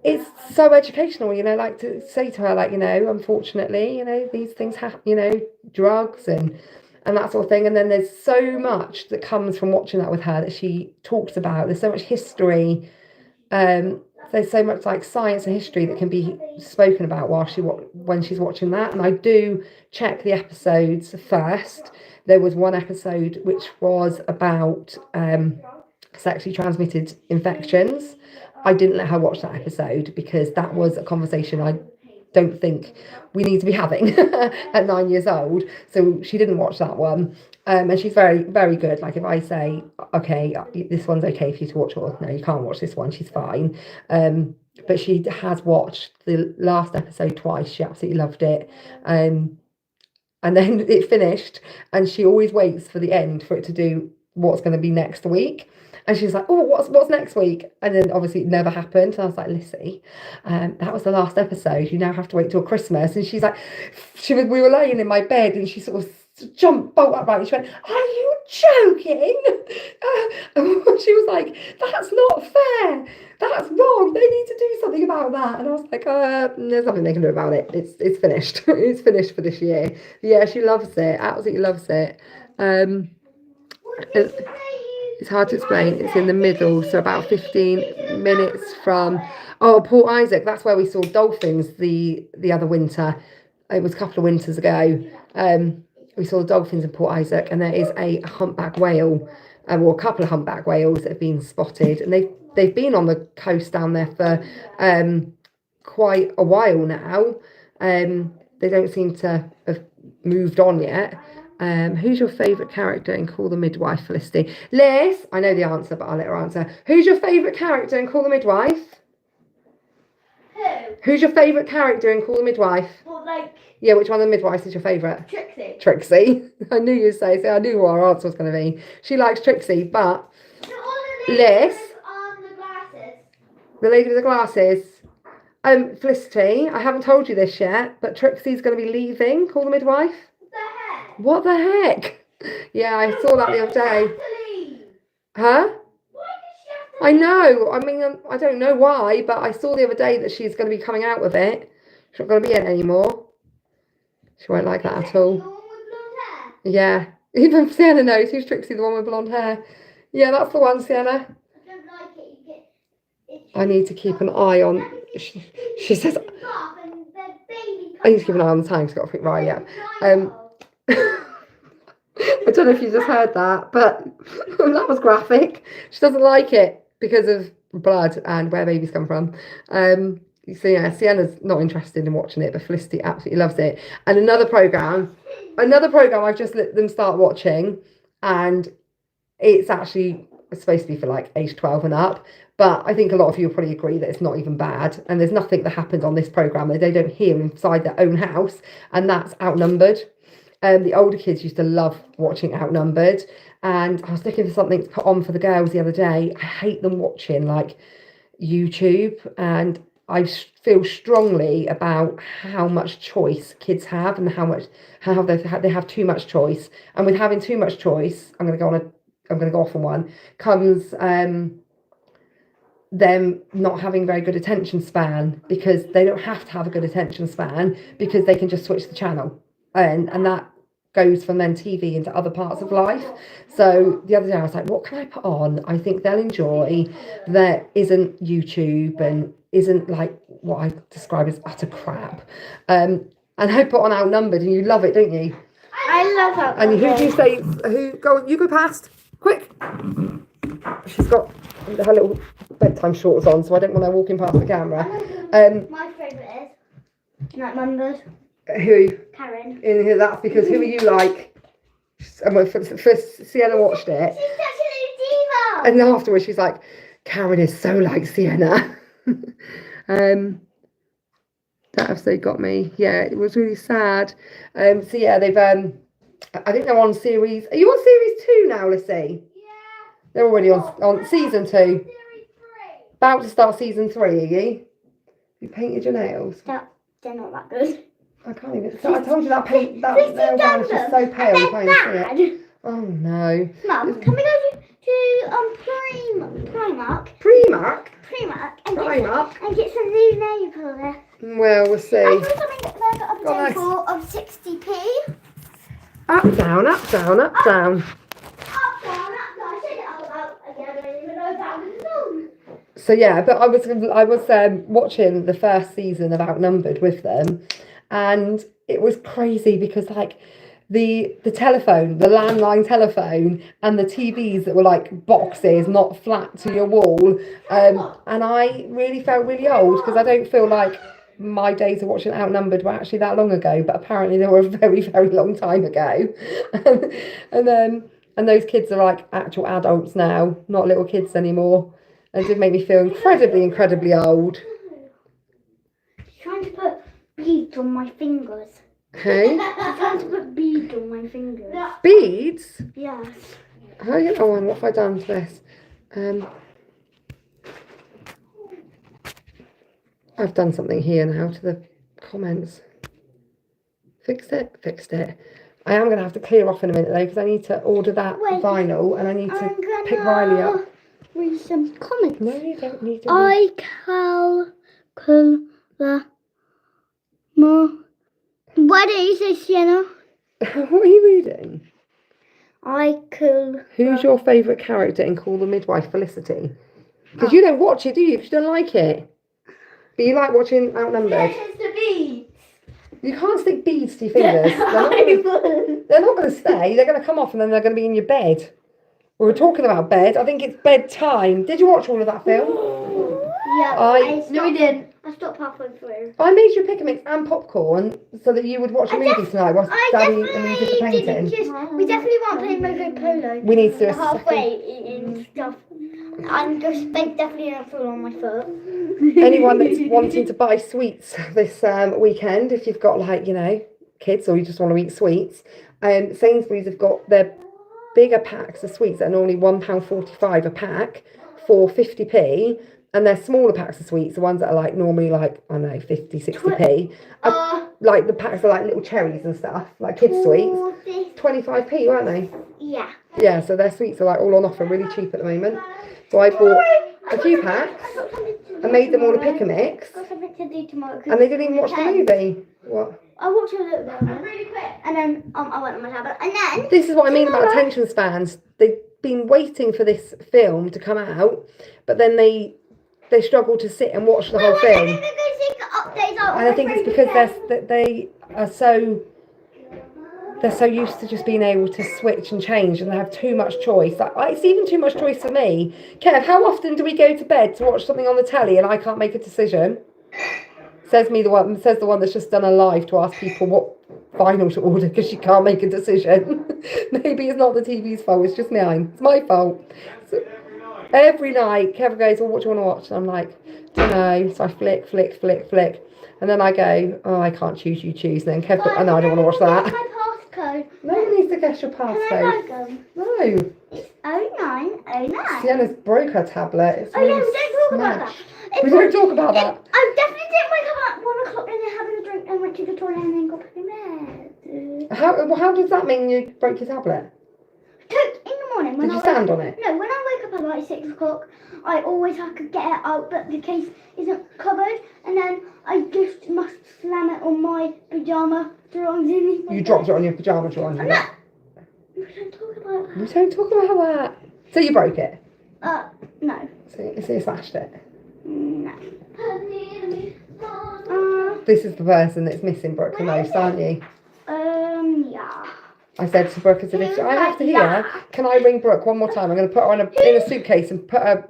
[SPEAKER 1] it's so educational, you know, like to say to her, like, you know, unfortunately, you know, these things happen, you know, drugs and that sort of thing. And then there's so much that comes from watching that with her that she talks about. There's so much history, there's so much like science and history that can be spoken about when she's watching that. And I do check the episodes first. There was one episode which was about sexually transmitted infections. I didn't let her watch that episode because that was a conversation I don't think we need to be having at 9 years old. So she didn't watch that one. And she's very, very good. Like, if I say, okay, this one's okay for you to watch, or no, you can't watch this one, she's fine. But she has watched the last episode twice. She absolutely loved it. And then it finished, and she always waits for the end for it to do what's going to be next week. And she's like, oh, what's next week? And then obviously it never happened. And I was like, Lissy, that was the last episode. You now have to wait till Christmas. And she's like, we were laying in my bed, and she sort of jumped bolt upright. She went, "Are you joking?" And she was like, "That's not fair. That's wrong. They need to do something about that." And I was like, "There's nothing they can do about it. It's finished. It's finished for this year." Yeah, she loves it. Absolutely loves it. It's hard to explain. It's in the middle, so about 15 minutes from Port Isaac. That's where we saw dolphins the other winter. It was a couple of winters ago. We saw the dolphins in Port Isaac, and there is a humpback whale, or a couple of humpback whales that have been spotted, and they've been on the coast down there for quite a while now. They don't seem to have moved on yet. Who's your favourite character in Call the Midwife, Felicity? Liz, I know the answer, but I'll let her answer. Who's your favourite character in Call the Midwife?
[SPEAKER 4] Who?
[SPEAKER 1] Who's your favourite character in Call the Midwife?
[SPEAKER 4] Well, like.
[SPEAKER 1] Yeah, which one of the midwives is your favourite?
[SPEAKER 4] Trixie.
[SPEAKER 1] Trixie. I knew you'd say so. I knew what our answer was going to be. She likes Trixie, but Liz,
[SPEAKER 4] The glasses.
[SPEAKER 1] the lady with the glasses. Felicity, I haven't told you this yet, but Trixie's going to be leaving Call the Midwife. What the heck? Yeah, I saw that the other day. Huh? I know. I mean, I don't know why, but I saw the other day that she's going to be coming out with it. She's not going to be in it anymore. She won't like that at all. Yeah. Even Sienna knows who's Trixie, the one with blonde hair. Yeah, that's the one, Sienna. I need to keep an eye on. She says. I need to keep an eye on the time. She's got to pick Riley up. I don't know if you just heard that, but that was graphic. She doesn't like it because of blood and where babies come from. So yeah, Sienna's not interested in watching it, but Felicity absolutely loves it. And another program I've just let them start watching, and it's actually supposed to be for like age 12 and up. But I think a lot of you will probably agree that it's not even bad. And there's nothing that happens on this program that they don't hear inside their own house, and that's Outnumbered. The older kids used to love watching Outnumbered, and I was looking for something to put on for the girls the other day. I hate them watching like YouTube, and I feel strongly about how much choice kids have and how they have too much choice. And with having too much choice, I'm going to go off on one, comes them not having very good attention span, because they don't have to have a good attention span because they can just switch the channel, and that goes from then TV into other parts of life. So the other day I was like, what can I put on I think they'll enjoy that isn't YouTube and isn't like what I describe as utter crap, and I put on Outnumbered, and you love it, don't you?
[SPEAKER 4] I love Outnumbered.
[SPEAKER 1] And who do you say, you go past quick. She's got her little bedtime shorts on, so I don't want her walking past the camera.
[SPEAKER 4] My favourite is Outnumbered.
[SPEAKER 1] Who?
[SPEAKER 4] Karen.
[SPEAKER 1] In here, that's because who are you like? First Sienna watched it.
[SPEAKER 4] She's such a little diva.
[SPEAKER 1] And afterwards she's like, Karen is so like Sienna. That episode got me. Yeah, it was really sad. So yeah, they've I think they're on series. Are you on series 2 now, Lissy?
[SPEAKER 4] Yeah.
[SPEAKER 1] They're already on season 2.
[SPEAKER 4] Series 3.
[SPEAKER 1] About to start season 3, are you? You painted your nails?
[SPEAKER 4] They're not that good.
[SPEAKER 1] I can't even. I told you that nail gun is just so pale. You can't even see it. Oh no.
[SPEAKER 4] Mum, can we go to Primark?
[SPEAKER 1] Primark?
[SPEAKER 4] And get some new nail polish.
[SPEAKER 1] Well, we'll see.
[SPEAKER 4] I saw something that they got
[SPEAKER 1] Go
[SPEAKER 4] a
[SPEAKER 1] on,
[SPEAKER 4] decor of 60p.
[SPEAKER 1] Up, down, up, down, up, down.
[SPEAKER 4] Up, down, I said it out again. I don't even know that was wrong.
[SPEAKER 1] So yeah, but I was watching the first season of Outnumbered with them, and it was crazy because like the telephone, the landline telephone, and the TVs that were like boxes, not flat to your wall, and I really felt really old because I don't feel like my days of watching Outnumbered were actually that long ago, but apparently they were a very, very long time ago. and those kids are like actual adults now, not little kids anymore. And it did make me feel incredibly, incredibly old.
[SPEAKER 4] She's trying to put beads on my fingers.
[SPEAKER 1] Hey?
[SPEAKER 4] She's trying to put beads on my fingers.
[SPEAKER 1] Beads?
[SPEAKER 4] Yes.
[SPEAKER 1] Oh, and what have I done to this? I've done something here now to the comments. Fixed it. I am going to have to clear off in a minute though, because I need to order that
[SPEAKER 4] Wait,
[SPEAKER 1] vinyl and I need to
[SPEAKER 4] I'm gonna
[SPEAKER 1] pick Riley up.
[SPEAKER 4] read some comments.
[SPEAKER 1] No, you don't need to.
[SPEAKER 4] I calculate more. Why don't you say Sienna?
[SPEAKER 1] What are you reading?
[SPEAKER 4] I could.
[SPEAKER 1] Who's your favourite character in Call the Midwife, Felicity? Because you don't watch it, do you? Because you don't like it. But you like watching Outnumbered.
[SPEAKER 4] It's the beads.
[SPEAKER 1] You can't stick beads to your fingers. They're not going to stay. They're going to come off and then they're going to be in your bed. We were talking about bed. I think it's bedtime. Did you watch all of that film?
[SPEAKER 4] Yeah. No, we didn't. I stopped halfway through.
[SPEAKER 1] I made you pick a mix and popcorn so that you would watch a movie tonight whilst Daddy and me did the painting.
[SPEAKER 4] We definitely weren't playing Marco Polo.
[SPEAKER 1] We need to do a
[SPEAKER 4] halfway eating stuff. And just definitely don't fall on my foot.
[SPEAKER 1] Anyone that's wanting to buy sweets this weekend, if you've got like, you know, kids or you just want to eat sweets, Sainsbury's have got their bigger packs of sweets that are normally £1.45 a pack for 50p, and their smaller packs of sweets, the ones that are like normally like, I don't know, 50, 60p, like the packs are like little cherries and stuff, like kids sweets, 25p, weren't they?
[SPEAKER 4] Yeah.
[SPEAKER 1] Yeah, so their sweets are like all on offer really cheap at the moment. So I bought a few packs and made them all a pick a mix.
[SPEAKER 4] Got something to do tomorrow.
[SPEAKER 1] And they didn't even watch the movie. What?
[SPEAKER 4] I watched a little bit of it. Really quick. And then I went on my tablet. And then
[SPEAKER 1] This is what I mean about attention spans. They've been waiting for this film to come out, but then they struggle to sit and watch the whole film. And I think it's because they're so used to just being able to switch and change, and they have too much choice. Like, it's even too much choice for me. Kev, how often do we go to bed to watch something on the telly and I can't make a decision? Says the one that's just done a live to ask people what vinyl to order because she can't make a decision. Maybe it's not the TV's fault, it's just mine. It's my fault. So, every night, Kev goes, well, what do you want to watch? And I'm like, don't know. So I flick. And then I go, oh, I can't choose, you choose. And then Kev goes, oh, no, I don't want to watch that. No one needs to guess your passcode. No.
[SPEAKER 4] It's 0909.
[SPEAKER 1] Sienna's broke her tablet. It's
[SPEAKER 4] Oh yeah,
[SPEAKER 1] really
[SPEAKER 4] we don't talk about
[SPEAKER 1] smashed.
[SPEAKER 4] that.
[SPEAKER 1] We don't talk about that.
[SPEAKER 4] I definitely didn't wake up at 1 o'clock and then having a drink and went to the toilet and then got back in bed.
[SPEAKER 1] How does that mean you broke your tablet?
[SPEAKER 4] In the morning when
[SPEAKER 1] Did you stand on it?
[SPEAKER 4] No, when I wake up at like 6 o'clock, I always have to get it out, but the case isn't covered, and then I just must slam it on my pyjama drawings.
[SPEAKER 1] You dropped it on your pyjama drawings.
[SPEAKER 4] No. We don't talk about that.
[SPEAKER 1] We don't talk about that. So you broke it?
[SPEAKER 4] No.
[SPEAKER 1] So you smashed it?
[SPEAKER 4] No.
[SPEAKER 1] This is the person that's missing Brooke the most, aren't you?
[SPEAKER 4] Yeah.
[SPEAKER 1] I said to Brooke, I said, if I have to hear, can I ring Brooke one more time? I'm going to put her in a suitcase and put her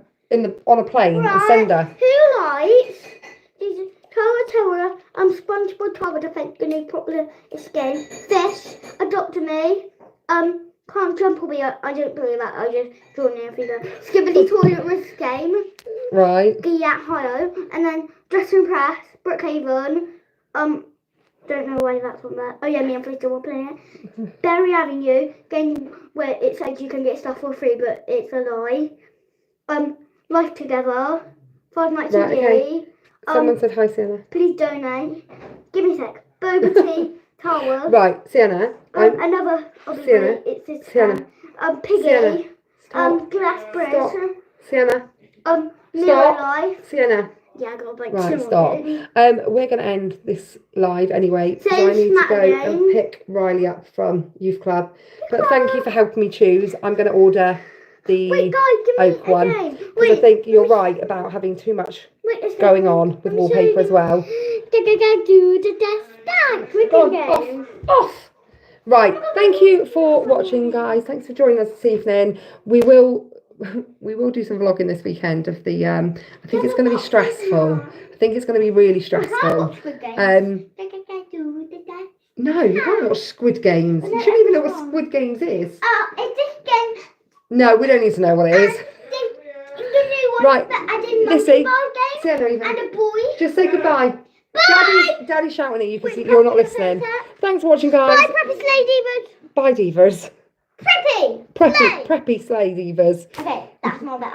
[SPEAKER 1] on a plane and send her.
[SPEAKER 4] Who likes these Tara, SpongeBob Tower Defense Grenade Popular Escape? Fish, Adopt Me, Can't Jump on Me, I don't believe that, I just drawn everything. Skibbity Toilet Risk Game.
[SPEAKER 1] Right.
[SPEAKER 4] Giat Hio, and then Dress and Press, Brookhaven, don't know why that's on there. Oh yeah, me and Felicity were playing it. Berry Avenue, game where it says you can get stuff for free, but it's a lie. Life Together, Five Nights at
[SPEAKER 1] Okay. Someone said hi, Sienna.
[SPEAKER 4] Please donate. Give me a sec. Boba Tea Tower.
[SPEAKER 1] Right, Sienna.
[SPEAKER 4] Another.
[SPEAKER 1] Sienna.
[SPEAKER 4] It's this.
[SPEAKER 1] Sienna.
[SPEAKER 4] Piggy.
[SPEAKER 1] Sienna. Stop.
[SPEAKER 4] Glass Bridge.
[SPEAKER 1] Stop. Sienna.
[SPEAKER 4] Mirror
[SPEAKER 1] Stop.
[SPEAKER 4] Life.
[SPEAKER 1] Sienna.
[SPEAKER 4] Yeah, I got like
[SPEAKER 1] Right,
[SPEAKER 4] two
[SPEAKER 1] stop.
[SPEAKER 4] more.
[SPEAKER 1] We're going to end this live anyway, because
[SPEAKER 4] Same
[SPEAKER 1] I need to go
[SPEAKER 4] smack
[SPEAKER 1] and pick Riley up from Youth Club. But thank you for helping me choose. I'm going to order the
[SPEAKER 4] Wait, guys, give me
[SPEAKER 1] oak one.
[SPEAKER 4] okay.
[SPEAKER 1] Because I think you're right about having too much going on with wallpaper as well.
[SPEAKER 4] Do the death dance. We
[SPEAKER 1] Go
[SPEAKER 4] can
[SPEAKER 1] on,
[SPEAKER 4] go.
[SPEAKER 1] off. Right, thank you for watching, guys. Thanks for joining us this evening. We will do some vlogging this weekend of the I think it's going to be stressful. I think it's going to be really stressful. No, you can't watch Squid Games. You shouldn't even know what Squid Games is.
[SPEAKER 4] It's this game.
[SPEAKER 1] No, we don't need to know what it is.
[SPEAKER 4] The new one
[SPEAKER 1] Right,
[SPEAKER 4] that I did
[SPEAKER 1] Lissy,
[SPEAKER 4] game
[SPEAKER 1] Sienna, even.
[SPEAKER 4] and a boy.
[SPEAKER 1] Just say goodbye.
[SPEAKER 4] Bye.
[SPEAKER 1] Daddy's shouting at you because you're not listening. Thanks for watching, guys.
[SPEAKER 4] Bye, Preppy Slay Divas.
[SPEAKER 1] Bye, divas.
[SPEAKER 4] Preppy.
[SPEAKER 1] Preppy slay divas.
[SPEAKER 4] Okay, that's not better.